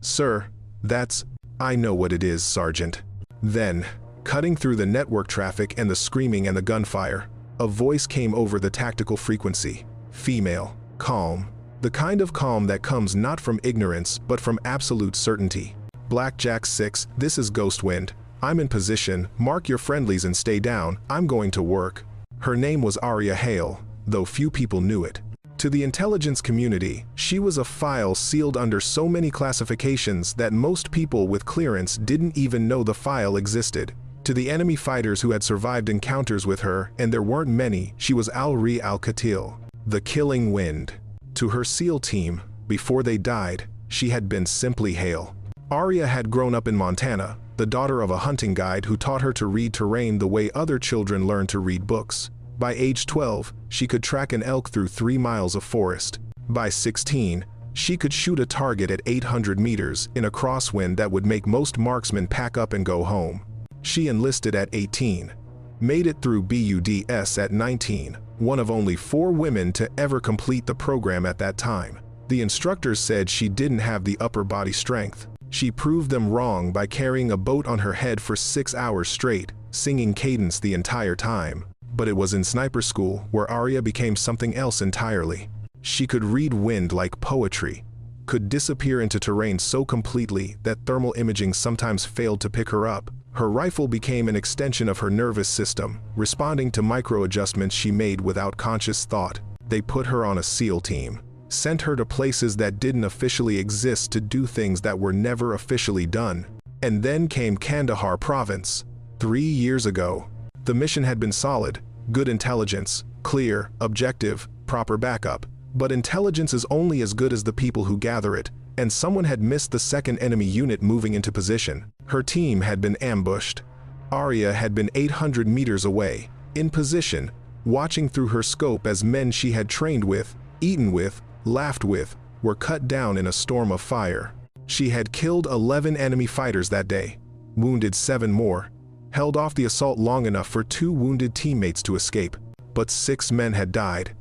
Sir, that's..." "I know what it is, Sergeant." Then, cutting through the network traffic and the screaming and the gunfire, a voice came over the tactical frequency. Female, calm. The kind of calm that comes not from ignorance but from absolute certainty. "Blackjack 6, this is Ghostwind. I'm in position, mark your friendlies and stay down, I'm going to work." Her name was Aria Hale, though few people knew it. To the intelligence community, she was a file sealed under so many classifications that most people with clearance didn't even know the file existed. To the enemy fighters who had survived encounters with her, and there weren't many, she was Al-Ri al-Qatil, the killing wind. To her SEAL team, before they died, she had been simply Hale. Aria had grown up in Montana, the daughter of a hunting guide who taught her to read terrain the way other children learn to read books. By age 12, she could track an elk through 3 miles of forest. By 16, she could shoot a target at 800 meters in a crosswind that would make most marksmen pack up and go home. She enlisted at 18, made it through BUDS at 19, one of only 4 women to ever complete the program at that time. The instructors said she didn't have the upper body strength. She proved them wrong by carrying a boat on her head for 6 hours straight, singing cadence the entire time. But it was in sniper school where Aria became something else entirely. She could read wind like poetry, could disappear into terrain so completely that thermal imaging sometimes failed to pick her up. Her rifle became an extension of her nervous system, responding to micro-adjustments she made without conscious thought. They put her on a SEAL team, sent her to places that didn't officially exist to do things that were never officially done. And then came Kandahar province. 3 years ago. The mission had been solid, good intelligence, clear, objective, proper backup. But intelligence is only as good as the people who gather it, and someone had missed the second enemy unit moving into position. Her team had been ambushed. Aria had been 800 meters away, in position, watching through her scope as men she had trained with, eaten with, laughed with, were cut down in a storm of fire. She had killed 11 enemy fighters that day, wounded 7 more, held off the assault long enough for 2 wounded teammates to escape. But 6 men had died.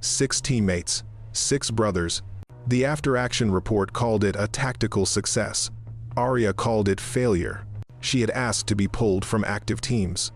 6 teammates, 6 brothers. The after-action report called it a tactical success. Aria called it failure. She had asked to be pulled from active teams.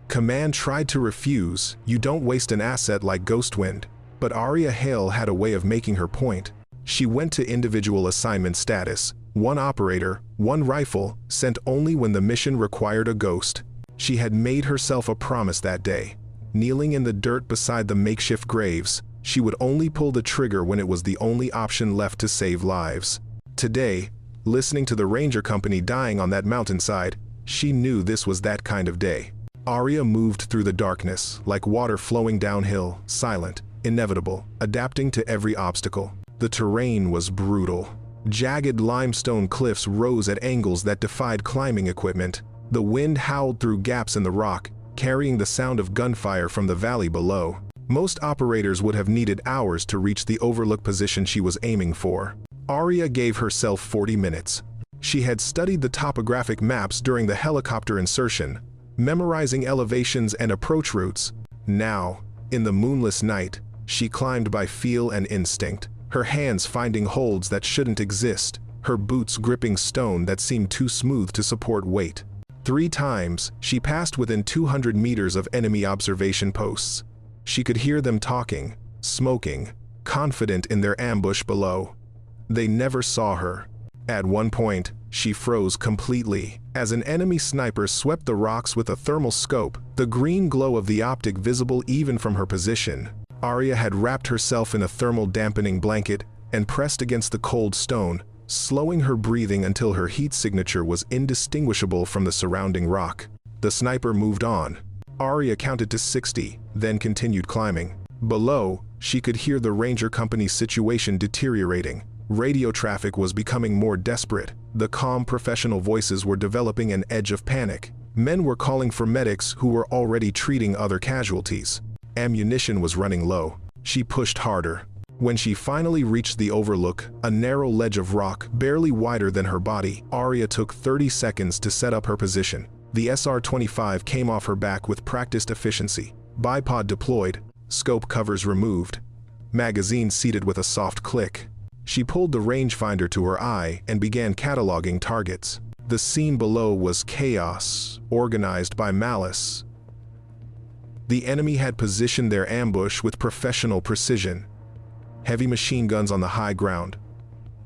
Command tried to refuse, "You don't waste an asset like Ghostwind." But Aria Hale had a way of making her point. She went to individual assignment status, 1 operator, 1 rifle, sent only when the mission required a ghost. She had made herself a promise that day. Kneeling in the dirt beside the makeshift graves, she would only pull the trigger when it was the only option left to save lives. Today, listening to the ranger company dying on that mountainside, she knew this was that kind of day. Aria moved through the darkness, like water flowing downhill, silent, inevitable, adapting to every obstacle. The terrain was brutal. Jagged limestone cliffs rose at angles that defied climbing equipment. The wind howled through gaps in the rock, carrying the sound of gunfire from the valley below. Most operators would have needed hours to reach the overlook position she was aiming for. Aria gave herself 40 minutes. She had studied the topographic maps during the helicopter insertion, memorizing elevations and approach routes. Now, in the moonless night, she climbed by feel and instinct, her hands finding holds that shouldn't exist, her boots gripping stone that seemed too smooth to support weight. 3 times, she passed within 200 meters of enemy observation posts. She could hear them talking, smoking, confident in their ambush below. They never saw her. At one point, she froze completely. As an enemy sniper swept the rocks with a thermal scope, the green glow of the optic visible even from her position. Arya had wrapped herself in a thermal dampening blanket and pressed against the cold stone, slowing her breathing until her heat signature was indistinguishable from the surrounding rock. The sniper moved on. Arya counted to 60, then continued climbing. Below, she could hear the ranger company's situation deteriorating. Radio traffic was becoming more desperate. The calm professional voices were developing an edge of panic. Men were calling for medics who were already treating other casualties. Ammunition was running low. She pushed harder. When she finally reached the overlook, a narrow ledge of rock barely wider than her body, Arya took 30 seconds to set up her position. The SR-25 came off her back with practiced efficiency. Bipod deployed, scope covers removed, magazine seated with a soft click. She pulled the rangefinder to her eye and began cataloging targets. The scene below was chaos, organized by malice. The enemy had positioned their ambush with professional precision. Heavy machine guns on the high ground,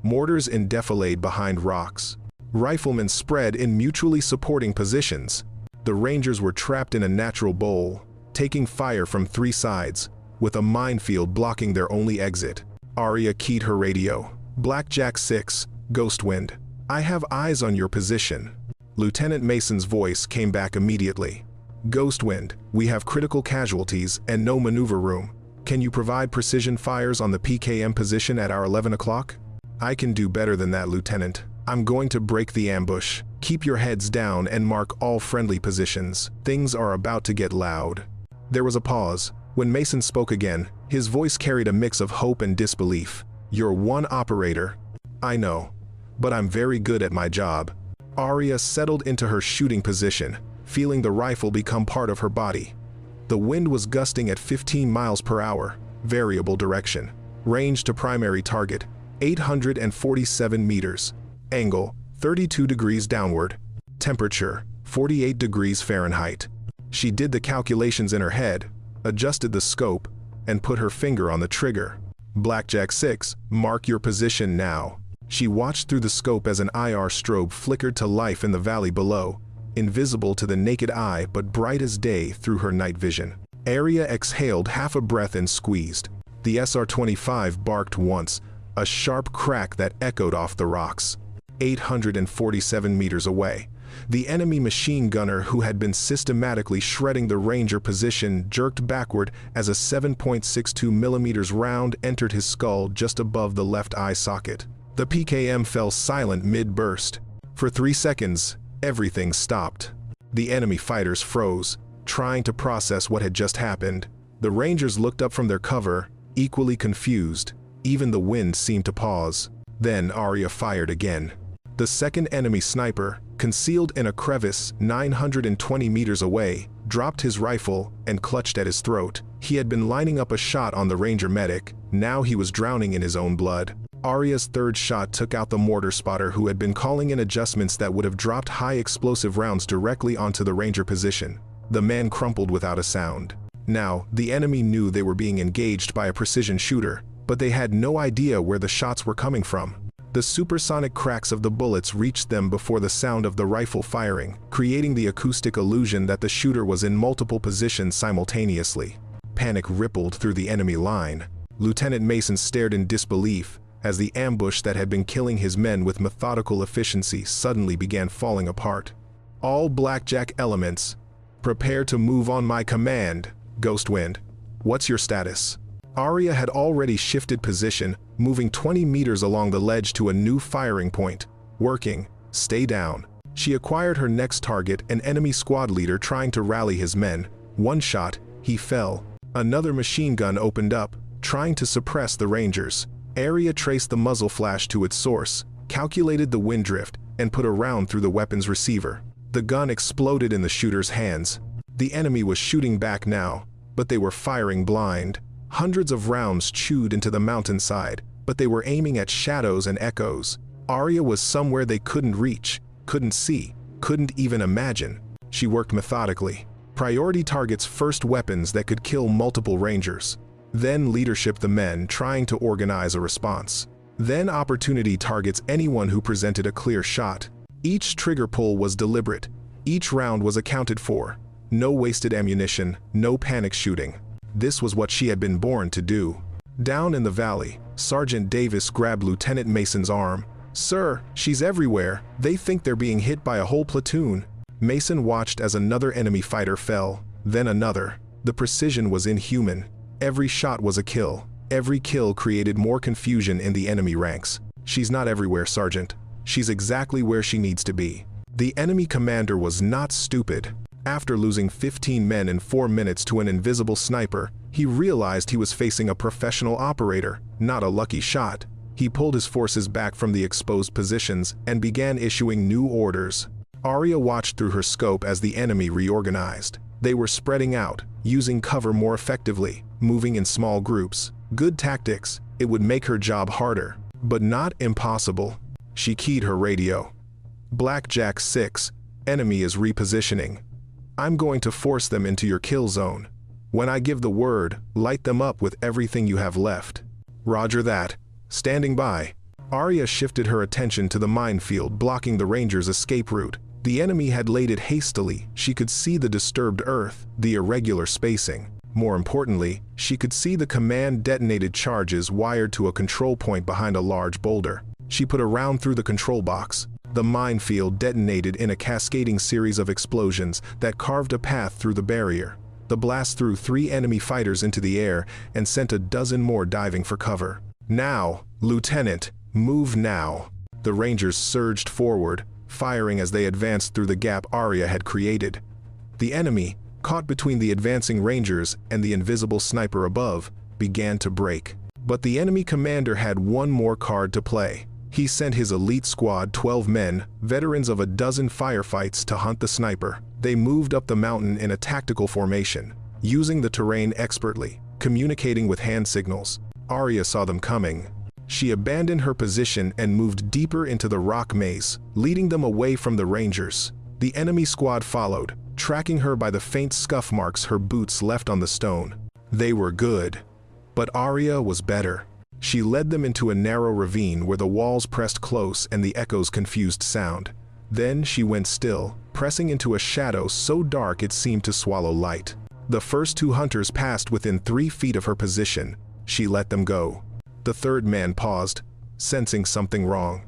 mortars in defilade behind rocks, riflemen spread in mutually supporting positions. The Rangers were trapped in a natural bowl, taking fire from 3 sides, with a minefield blocking their only exit. Arya keyed her radio. "Blackjack 6, Ghostwind. I have eyes on your position." Lieutenant Mason's voice came back immediately. "Ghostwind, we have critical casualties and no maneuver room. Can you provide precision fires on the PKM position at our 11 o'clock? "I can do better than that, Lieutenant. I'm going to break the ambush. Keep your heads down and mark all friendly positions. Things are about to get loud." There was a pause. When Mason spoke again, his voice carried a mix of hope and disbelief. "You're one operator." "I know, but I'm very good at my job." Arya settled into her shooting position, feeling the rifle become part of her body. The wind was gusting at 15 miles per hour, variable direction. Range to primary target, 847 meters. Angle, 32 degrees downward. Temperature, 48 degrees Fahrenheit. She did the calculations in her head, adjusted the scope, and put her finger on the trigger. "Blackjack 6, mark your position now." She watched through the scope as an IR strobe flickered to life in the valley below, invisible to the naked eye but bright as day through her night vision. Arya exhaled half a breath and squeezed. The SR-25 barked once, a sharp crack that echoed off the rocks. 847 meters away, the enemy machine gunner who had been systematically shredding the Ranger position jerked backward as a 7.62 millimeters round entered his skull just above the left eye socket. The PKM fell silent mid-burst. For 3 seconds, everything stopped. The enemy fighters froze, trying to process what had just happened. The Rangers looked up from their cover, equally confused. Even the wind seemed to pause. Then Arya fired again. The second enemy sniper, concealed in a crevice 920 meters away, dropped his rifle and clutched at his throat. He had been lining up a shot on the Ranger medic. Now he was drowning in his own blood. Arya's third shot took out the mortar spotter who had been calling in adjustments that would have dropped high explosive rounds directly onto the Ranger position. The man crumpled without a sound. Now, the enemy knew they were being engaged by a precision shooter, but they had no idea where the shots were coming from. The supersonic cracks of the bullets reached them before the sound of the rifle firing, creating the acoustic illusion that the shooter was in multiple positions simultaneously. Panic rippled through the enemy line. Lieutenant Mason stared in disbelief as the ambush that had been killing his men with methodical efficiency suddenly began falling apart. "All Blackjack elements, prepare to move on my command, Ghostwind. What's your status?" Arya had already shifted position, moving 20 meters along the ledge to a new firing point. "Working. Stay down." She acquired her next target, an enemy squad leader trying to rally his men. One shot, he fell. Another machine gun opened up, trying to suppress the Rangers. Arya traced the muzzle flash to its source, calculated the wind drift, and put a round through the weapon's receiver. The gun exploded in the shooter's hands. The enemy was shooting back now, but they were firing blind. Hundreds of rounds chewed into the mountainside, but they were aiming at shadows and echoes. Arya was somewhere they couldn't reach, couldn't see, couldn't even imagine. She worked methodically. Priority targets first weapons that could kill multiple Rangers. Then leadership the men trying to organize a response. Then opportunity targets anyone who presented a clear shot. Each trigger pull was deliberate. Each round was accounted for. No wasted ammunition, no panic shooting. This was what she had been born to do. Down in the valley, Sergeant Davis grabbed Lieutenant Mason's arm. "Sir, she's everywhere. They think they're being hit by a whole platoon." Mason watched as another enemy fighter fell, then another. The precision was inhuman. Every shot was a kill. Every kill created more confusion in the enemy ranks. "She's not everywhere, Sergeant. She's exactly where she needs to be." The enemy commander was not stupid. After losing 15 men in 4 minutes to an invisible sniper, he realized he was facing a professional operator, not a lucky shot. He pulled his forces back from the exposed positions and began issuing new orders. Arya watched through her scope as the enemy reorganized. They were spreading out, using cover more effectively, moving in small groups. Good tactics. It would make her job harder, but not impossible. She keyed her radio. "Blackjack 6, enemy is repositioning. I'm going to force them into your kill zone. When I give the word, light them up with everything you have left." "Roger that. Standing by." Arya shifted her attention to the minefield blocking the Rangers' escape route. The enemy had laid it hastily. She could see the disturbed earth, the irregular spacing. More importantly, she could see the command-detonated charges wired to a control point behind a large boulder. She put a round through the control box. The minefield detonated in a cascading series of explosions that carved a path through the barrier. The blast threw 3 enemy fighters into the air and sent a dozen more diving for cover. "Now, Lieutenant, move now." The Rangers surged forward, firing as they advanced through the gap Arya had created. The enemy, caught between the advancing Rangers and the invisible sniper above, began to break. But the enemy commander had one more card to play. He sent his elite squad, 12 men, veterans of a dozen firefights, to hunt the sniper. They moved up the mountain in a tactical formation, using the terrain expertly, communicating with hand signals. Arya saw them coming. She abandoned her position and moved deeper into the rock maze, leading them away from the Rangers. The enemy squad followed, tracking her by the faint scuff marks her boots left on the stone. They were good, but Arya was better. She led them into a narrow ravine where the walls pressed close and the echoes confused sound. Then she went still, pressing into a shadow so dark it seemed to swallow light. The first 2 hunters passed within 3 feet of her position. She let them go. The third man paused, sensing something wrong.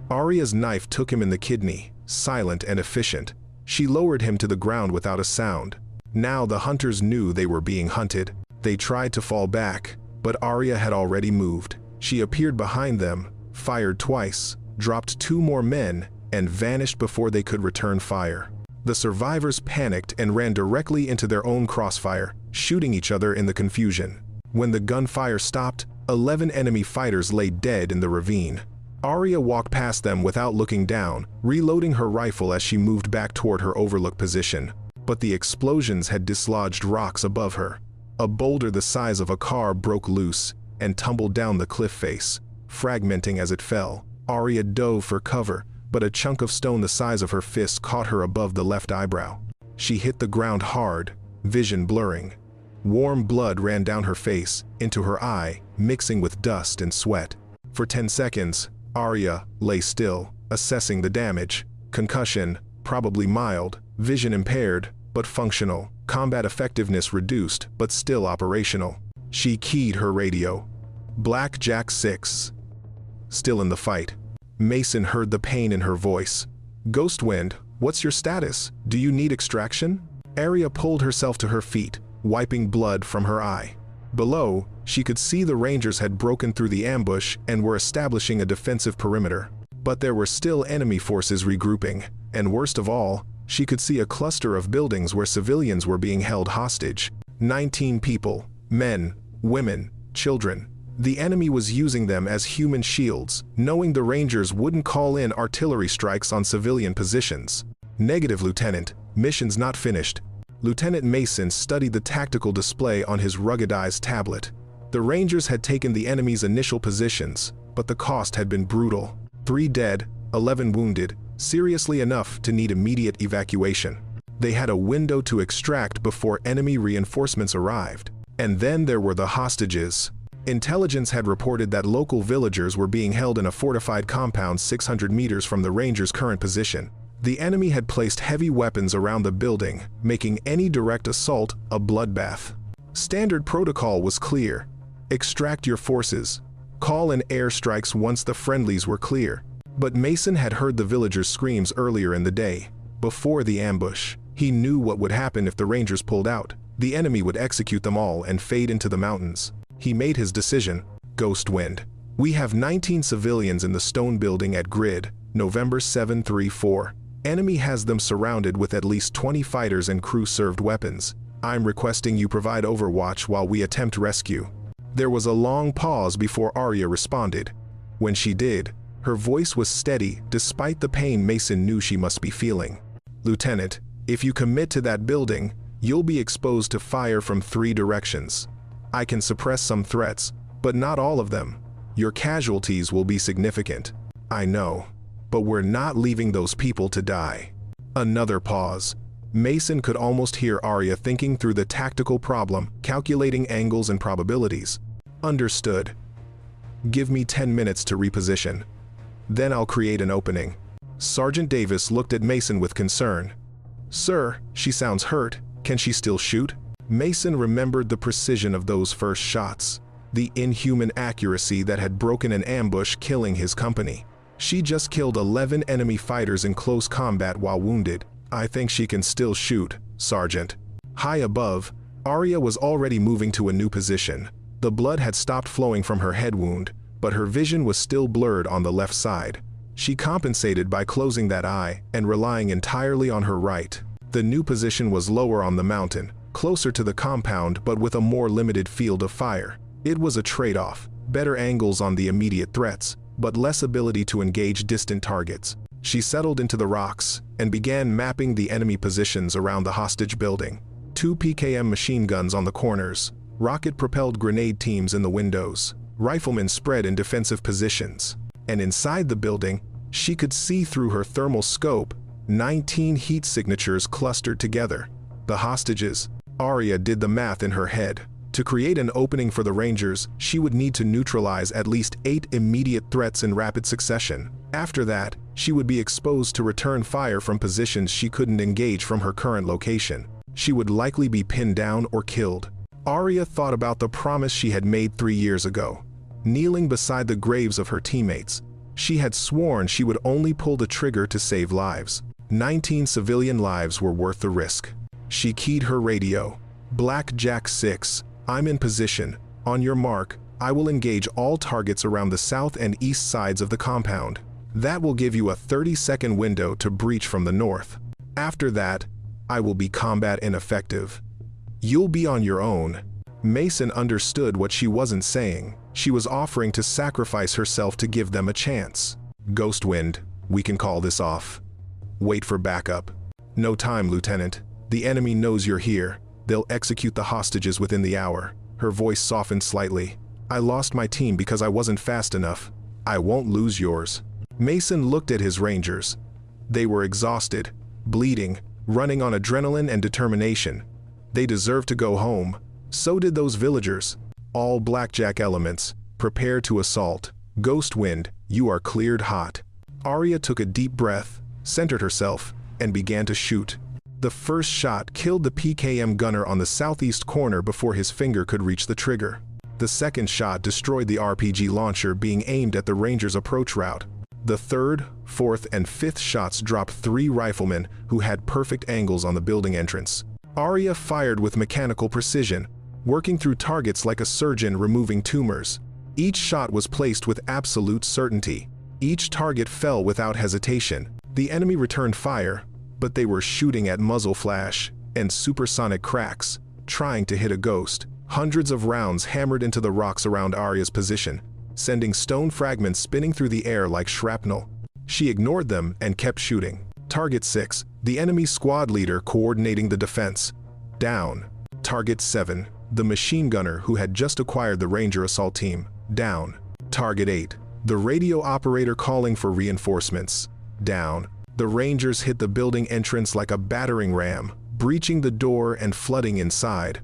Arya's knife took him in the kidney, silent and efficient. She lowered him to the ground without a sound. Now the hunters knew they were being hunted. They tried to fall back, but Arya had already moved. She appeared behind them, fired twice, dropped 2 more men, and vanished before they could return fire. The survivors panicked and ran directly into their own crossfire, shooting each other in the confusion. When the gunfire stopped, 11 enemy fighters lay dead in the ravine. Arya walked past them without looking down, reloading her rifle as she moved back toward her overlook position. But the explosions had dislodged rocks above her. A boulder the size of a car broke loose and tumbled down the cliff face, fragmenting as it fell. Arya dove for cover, but a chunk of stone the size of her fist caught her above the left eyebrow. She hit the ground hard, vision blurring. Warm blood ran down her face, into her eye, mixing with dust and sweat. For 10 seconds, Arya lay still, assessing the damage. Concussion, probably mild, vision impaired, but functional. Combat effectiveness reduced, but still operational. She keyed her radio. "Blackjack 6. Still in the fight." Mason heard the pain in her voice. "Ghostwind, what's your status? Do you need extraction?" Arya pulled herself to her feet, wiping blood from her eye. Below, she could see the Rangers had broken through the ambush and were establishing a defensive perimeter. But there were still enemy forces regrouping, and worst of all, she could see a cluster of buildings where civilians were being held hostage. 19 people, men, women, children. The enemy was using them as human shields, knowing the Rangers wouldn't call in artillery strikes on civilian positions. "Negative, Lieutenant. Mission's not finished." Lieutenant Mason studied the tactical display on his ruggedized tablet. The Rangers had taken the enemy's initial positions, but the cost had been brutal. 3 dead, 11 wounded, seriously enough to need immediate evacuation. They had a window to extract before enemy reinforcements arrived. And then there were the hostages. Intelligence had reported that local villagers were being held in a fortified compound 600 meters from the Rangers' current position. The enemy had placed heavy weapons around the building, making any direct assault a bloodbath. Standard protocol was clear. Extract your forces. Call in airstrikes once the friendlies were clear. But Mason had heard the villagers' screams earlier in the day. Before the ambush, he knew what would happen if the Rangers pulled out. The enemy would execute them all and fade into the mountains. He made his decision. Ghost Wind. We have 19 civilians in the stone building at Grid, November 734. Enemy has them surrounded with at least 20 fighters and crew-served weapons. I'm requesting you provide overwatch while we attempt rescue. There was a long pause before Arya responded. When she did, her voice was steady despite the pain Mason knew she must be feeling. Lieutenant, if you commit to that building, you'll be exposed to fire from 3 directions. I can suppress some threats, but not all of them. Your casualties will be significant. I know, but we're not leaving those people to die. Another pause. Mason could almost hear Arya thinking through the tactical problem, calculating angles and probabilities. Understood. Give me 10 minutes to reposition. Then I'll create an opening. Sergeant Davis looked at Mason with concern. Sir, she sounds hurt. Can she still shoot? Mason remembered the precision of those first shots, the inhuman accuracy that had broken an ambush, killing his company. She just killed 11 enemy fighters in close combat while wounded. I think she can still shoot, Sergeant. High above, Arya was already moving to a new position. The blood had stopped flowing from her head wound, but her vision was still blurred on the left side. She compensated by closing that eye and relying entirely on her right. The new position was lower on the mountain, closer to the compound but with a more limited field of fire. It was a trade-off, better angles on the immediate threats, but less ability to engage distant targets. She settled into the rocks and began mapping the enemy positions around the hostage building. 2 PKM machine guns on the corners, rocket-propelled grenade teams in the windows, riflemen spread in defensive positions. And inside the building, she could see through her thermal scope 19 heat signatures clustered together. The hostages. Arya did the math in her head. To create an opening for the Rangers, she would need to neutralize at least 8 immediate threats in rapid succession. After that, she would be exposed to return fire from positions she couldn't engage from her current location. She would likely be pinned down or killed. Arya thought about the promise she had made 3 years ago. Kneeling beside the graves of her teammates, she had sworn she would only pull the trigger to save lives. 19 civilian lives were worth the risk. She keyed her radio. Blackjack 6, I'm in position. On your mark, I will engage all targets around the south and east sides of the compound. That will give you a 30-second window to breach from the north. After that, I will be combat ineffective. You'll be on your own. Mason understood what she wasn't saying. She was offering to sacrifice herself to give them a chance. Ghost Wind, we can call this off. Wait for backup. No time, Lieutenant. The enemy knows you're here. They'll execute the hostages within the hour. Her voice softened slightly. I lost my team because I wasn't fast enough. I won't lose yours. Mason looked at his Rangers. They were exhausted, bleeding, running on adrenaline and determination. They deserved to go home. So did those villagers. All Blackjack elements, prepare to assault. Ghost Wind, you are cleared hot. Arya took a deep breath, centered herself, and began to shoot. The first shot killed the PKM gunner on the southeast corner before his finger could reach the trigger. The second shot destroyed the RPG launcher being aimed at the Rangers' approach route. The third, fourth, and fifth shots dropped 3 riflemen who had perfect angles on the building entrance. Arya fired with mechanical precision, working through targets like a surgeon removing tumors. Each shot was placed with absolute certainty. Each target fell without hesitation. The enemy returned fire, but they were shooting at muzzle flash and supersonic cracks, trying to hit a ghost. Hundreds of rounds hammered into the rocks around Arya's position, sending stone fragments spinning through the air like shrapnel. She ignored them and kept shooting. Target 6, the enemy squad leader coordinating the defense. Down. Target 7, the machine gunner who had just acquired the Ranger assault team. Down. Target 8, the radio operator calling for reinforcements. Down. The Rangers hit the building entrance like a battering ram, breaching the door and flooding inside.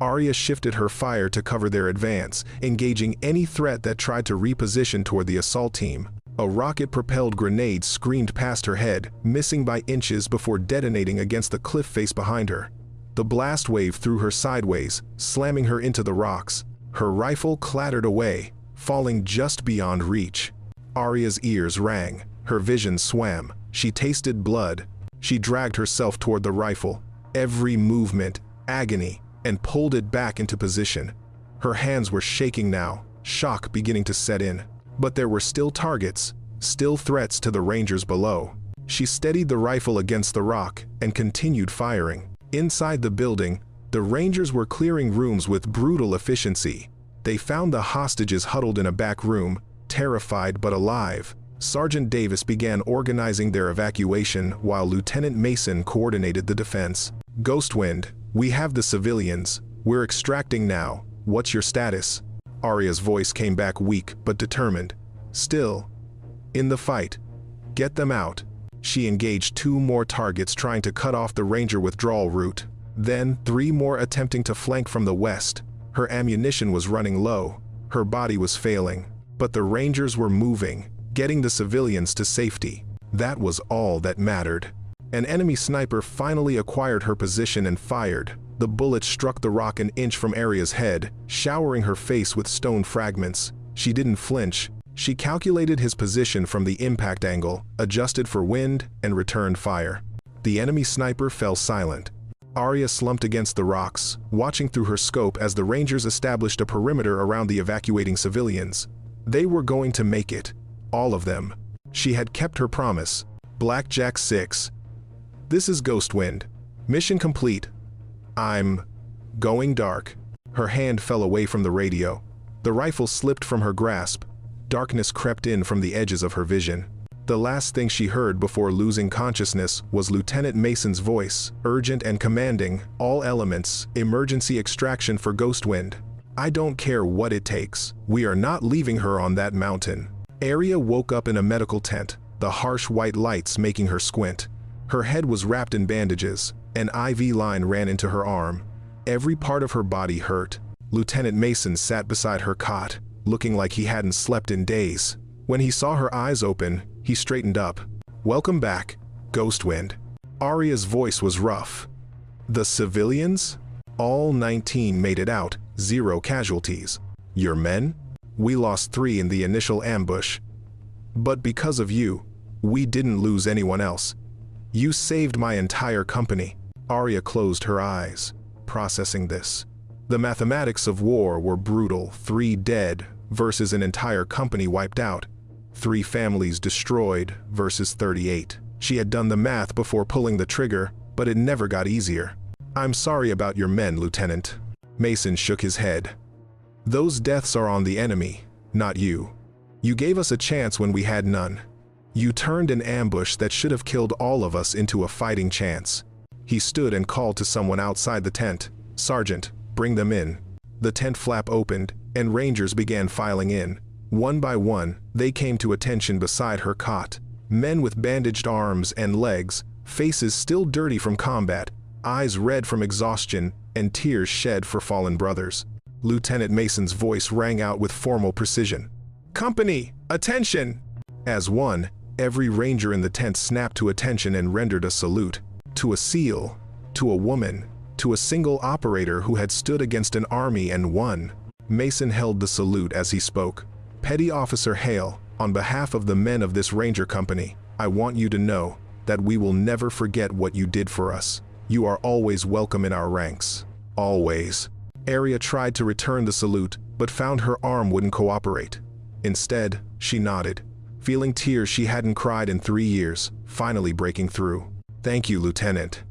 Arya shifted her fire to cover their advance, engaging any threat that tried to reposition toward the assault team. A rocket-propelled grenade screamed past her head, missing by inches before detonating against the cliff face behind her. The blast wave threw her sideways, slamming her into the rocks. Her rifle clattered away, falling just beyond reach. Arya's ears rang, her vision swam. She tasted blood. She dragged herself toward the rifle, every movement, agony, and pulled it back into position. Her hands were shaking now, shock beginning to set in. But there were still targets, still threats to the Rangers below. She steadied the rifle against the rock and continued firing. Inside the building, the Rangers were clearing rooms with brutal efficiency. They found the hostages huddled in a back room, terrified but alive. Sergeant Davis began organizing their evacuation while Lieutenant Mason coordinated the defense. Ghostwind, we have the civilians. We're extracting now. What's your status? Arya's voice came back weak but determined. Still in the fight. Get them out. She engaged 2 more targets trying to cut off the Ranger withdrawal route. Then 3 more attempting to flank from the west. Her ammunition was running low. Her body was failing. But the Rangers were moving, getting the civilians to safety. That was all that mattered. An enemy sniper finally acquired her position and fired. The bullet struck the rock an inch from Arya's head, showering her face with stone fragments. She didn't flinch. She calculated his position from the impact angle, adjusted for wind, and returned fire. The enemy sniper fell silent. Arya slumped against the rocks, watching through her scope as the Rangers established a perimeter around the evacuating civilians. They were going to make it. All of them. She had kept her promise. Blackjack 6. This is Ghostwind. Mission complete. I'm going dark. Her hand fell away from the radio. The rifle slipped from her grasp. Darkness crept in from the edges of her vision. The last thing she heard before losing consciousness was Lieutenant Mason's voice, urgent and commanding, all elements, emergency extraction for Ghostwind. I don't care what it takes. We are not leaving her on that mountain. Arya woke up in a medical tent, the harsh white lights making her squint. Her head was wrapped in bandages. An IV line ran into her arm. Every part of her body hurt. Lieutenant Mason sat beside her cot, looking like he hadn't slept in days. When he saw her eyes open, he straightened up. Welcome back, Ghostwind. Arya's voice was rough. The civilians? All 19 made it out, 0 casualties. Your men? We lost 3 in the initial ambush. But because of you, we didn't lose anyone else. You saved my entire company. Arya closed her eyes, processing this. The mathematics of war were brutal. 3 dead versus an entire company wiped out. 3 families destroyed versus 38. She had done the math before pulling the trigger, but it never got easier. I'm sorry about your men, Lieutenant. Mason shook his head. Those deaths are on the enemy, not you. You gave us a chance when we had none. You turned an ambush that should have killed all of us into a fighting chance. He stood and called to someone outside the tent. Sergeant, bring them in. The tent flap opened, and Rangers began filing in. One by one, they came to attention beside her cot. Men with bandaged arms and legs, faces still dirty from combat, eyes red from exhaustion, and tears shed for fallen brothers. Lieutenant Mason's voice rang out with formal precision. Company, attention! As one, every Ranger in the tent snapped to attention and rendered a salute. To a SEAL, to a woman, to a single operator who had stood against an army and won. Mason held the salute as he spoke. Petty Officer Hale, on behalf of the men of this Ranger Company, I want you to know that we will never forget what you did for us. You are always welcome in our ranks. Always. Arya tried to return the salute, but found her arm wouldn't cooperate. Instead, she nodded, feeling tears she hadn't cried in 3 years, finally breaking through. Thank you, Lieutenant.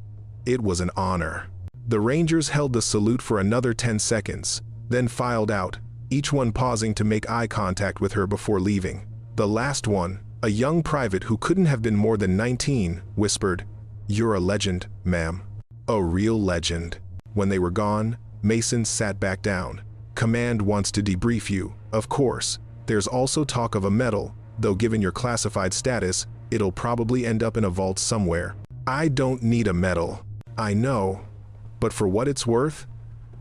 It was an honor. The Rangers held the salute for another 10 seconds, then filed out, each one pausing to make eye contact with her before leaving. The last one, a young private who couldn't have been more than 19, whispered, "You're a legend, ma'am. A real legend." When they were gone, Mason sat back down. Command wants to debrief you, of course. There's also talk of a medal, though given your classified status, it'll probably end up in a vault somewhere. I don't need a medal. I know. But for what it's worth,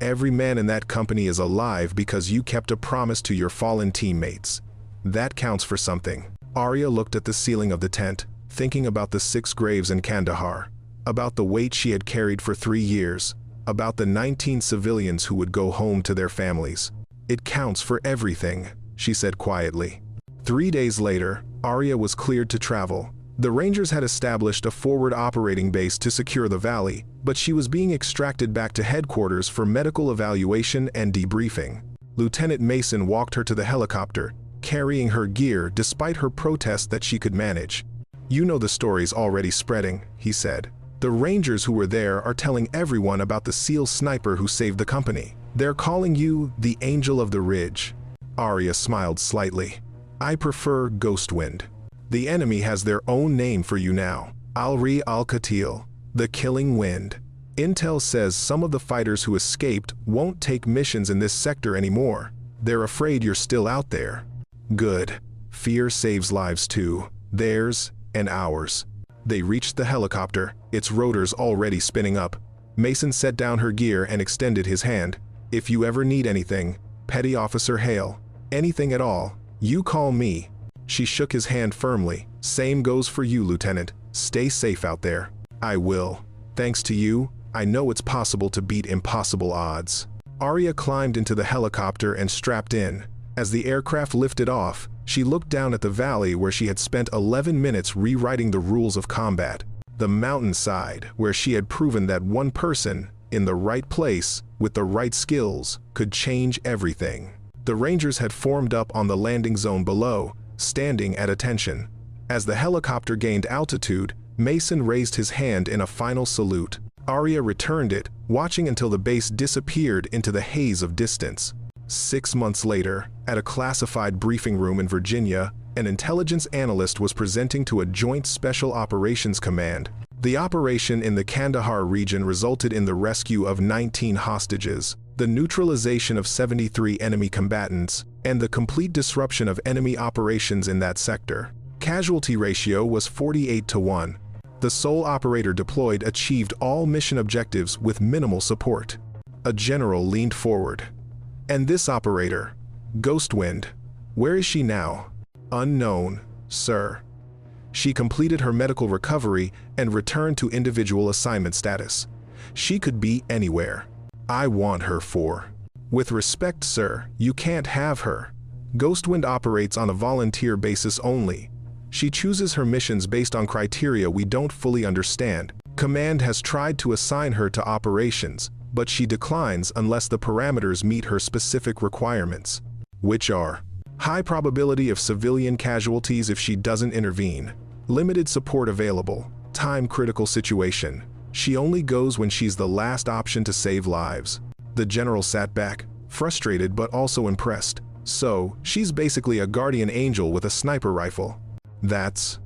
Every man in that company is alive because you kept a promise to your fallen teammates. That counts for something. Arya looked at the ceiling of the tent, thinking about the 6 graves in Kandahar, about the weight she had carried for 3 years, about the 19 civilians who would go home to their families. It counts for everything, she said quietly. 3 days later, Arya was cleared to travel. The Rangers had established a forward operating base to secure the valley, but she was being extracted back to headquarters for medical evaluation and debriefing. Lieutenant Mason walked her to the helicopter, carrying her gear despite her protest that she could manage. "You know the story's already spreading," he said. "The Rangers who were there are telling everyone about the SEAL sniper who saved the company. They're calling you the Angel of the Ridge." Arya smiled slightly. "I prefer Ghostwind. The enemy has their own name for you now. Al-Ri al-Qatil, the Killing Wind. Intel says some of the fighters who escaped won't take missions in this sector anymore. They're afraid you're still out there." "Good. Fear saves lives too. Theirs and ours." They reached the helicopter, its rotors already spinning up. Mason set down her gear and extended his hand. "If you ever need anything, Petty Officer Hale, anything at all, you call me." She shook his hand firmly. "Same goes for you, Lieutenant. Stay safe out there." "I will. Thanks to you, I know it's possible to beat impossible odds." Arya climbed into the helicopter and strapped in. As the aircraft lifted off, she looked down at the valley where she had spent 11 minutes rewriting the rules of combat. The mountainside where she had proven that one person, in the right place, with the right skills, could change everything. The Rangers had formed up on the landing zone below, standing at attention. As the helicopter gained altitude, Mason raised his hand in a final salute. Arya returned it, watching until the base disappeared into the haze of distance. 6 months later, at a classified briefing room in Virginia, an intelligence analyst was presenting to a Joint Special Operations Command. The operation in the Kandahar region resulted in the rescue of 19 hostages, the neutralization of 73 enemy combatants, and the complete disruption of enemy operations in that sector. Casualty ratio was 48-1. The sole operator deployed achieved all mission objectives with minimal support. A general leaned forward. "And this operator, Ghostwind, where is she now?" "Unknown, sir. She completed her medical recovery and returned to individual assignment status. She could be anywhere. I want her for." "With respect, sir, you can't have her. Ghostwind operates on a volunteer basis only. She chooses her missions based on criteria we don't fully understand. Command has tried to assign her to operations, but she declines unless the parameters meet her specific requirements, which are high probability of civilian casualties if she doesn't intervene, limited support available, time-critical situation. She only goes when she's the last option to save lives." The general sat back, frustrated but also impressed. "So, she's basically a guardian angel with a sniper rifle." "That's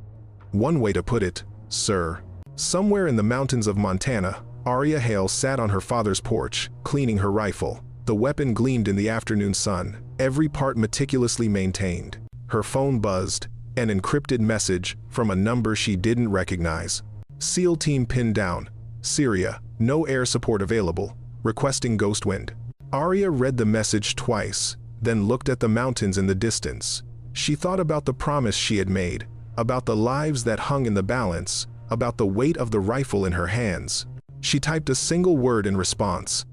one way to put it, sir." Somewhere in the mountains of Montana, Arya Hale sat on her father's porch, cleaning her rifle. The weapon gleamed in the afternoon sun, every part meticulously maintained. Her phone buzzed, an encrypted message from a number she didn't recognize. "SEAL team pinned down. Syria, no air support available. Requesting Ghostwind." Arya read the message twice, then looked at the mountains in the distance. She thought about the promise she had made, about the lives that hung in the balance, about the weight of the rifle in her hands. She typed a single word in response: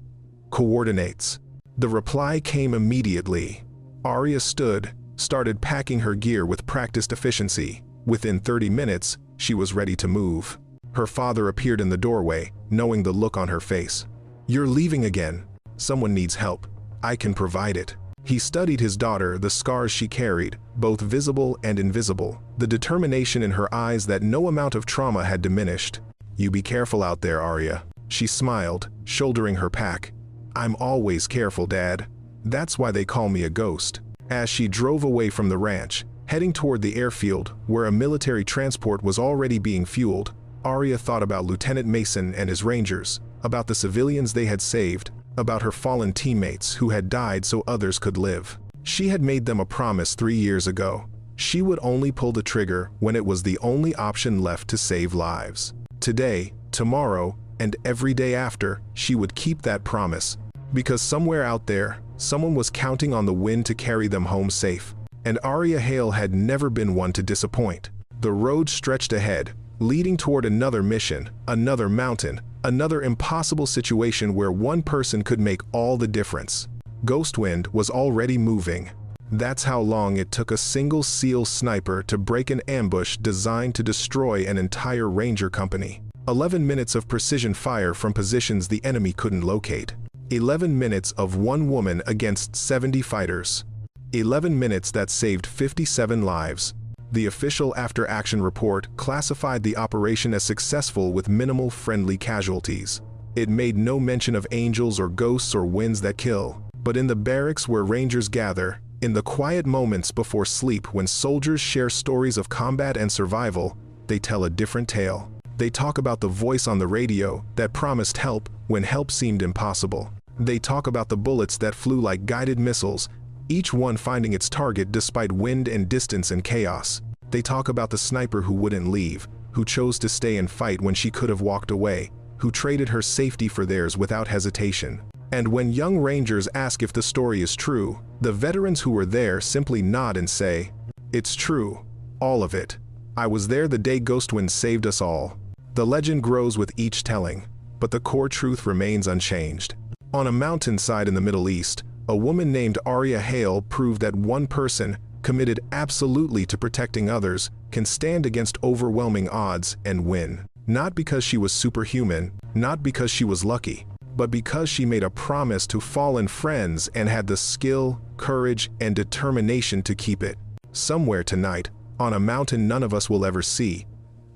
"Coordinates." The reply came immediately. Arya stood, started packing her gear with practiced efficiency. Within 30 minutes, she was ready to move. Her father appeared in the doorway, knowing the look on her face. "You're leaving again. Someone needs help. I can provide it." He studied his daughter, the scars she carried, both visible and invisible, the determination in her eyes that no amount of trauma had diminished. "You be careful out there, Arya." She smiled, shouldering her pack. "I'm always careful, Dad. That's why they call me a ghost." As she drove away from the ranch, heading toward the airfield, where a military transport was already being fueled, Arya thought about Lieutenant Mason and his Rangers, about the civilians they had saved, about her fallen teammates who had died so others could live. She had made them a promise 3 years ago. She would only pull the trigger when it was the only option left to save lives. Today, tomorrow, and every day after, she would keep that promise. Because somewhere out there, someone was counting on the wind to carry them home safe. And Arya Hale had never been one to disappoint. The road stretched ahead, leading toward another mission, another mountain, another impossible situation where one person could make all the difference. Ghostwind was already moving. That's how long it took a single SEAL sniper to break an ambush designed to destroy an entire ranger company. 11 minutes of precision fire from positions the enemy couldn't locate. 11 minutes of one woman against 70 fighters. 11 minutes that saved 57 lives. The official after-action report classified the operation as successful with minimal friendly casualties. It made no mention of angels or ghosts or winds that kill. But in the barracks where rangers gather, in the quiet moments before sleep when soldiers share stories of combat and survival, they tell a different tale. They talk about the voice on the radio that promised help when help seemed impossible. They talk about the bullets that flew like guided missiles, each one finding its target despite wind and distance and chaos. They talk about the sniper who wouldn't leave, who chose to stay and fight when she could have walked away, who traded her safety for theirs without hesitation. And when young rangers ask if the story is true, the veterans who were there simply nod and say, "It's true, all of it. I was there the day Ghostwind saved us all." The legend grows with each telling, but the core truth remains unchanged. On a mountainside in the Middle East, a woman named Arya Hale proved that one person, committed absolutely to protecting others, can stand against overwhelming odds and win. Not because she was superhuman, not because she was lucky, but because she made a promise to fallen friends and had the skill, courage, and determination to keep it. Somewhere tonight, on a mountain none of us will ever see,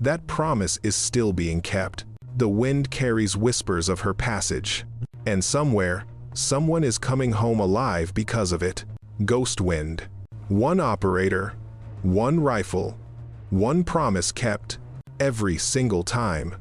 that promise is still being kept. The wind carries whispers of her passage. And somewhere, someone is coming home alive because of it. Ghostwind. One operator, one rifle, one promise kept, every single time.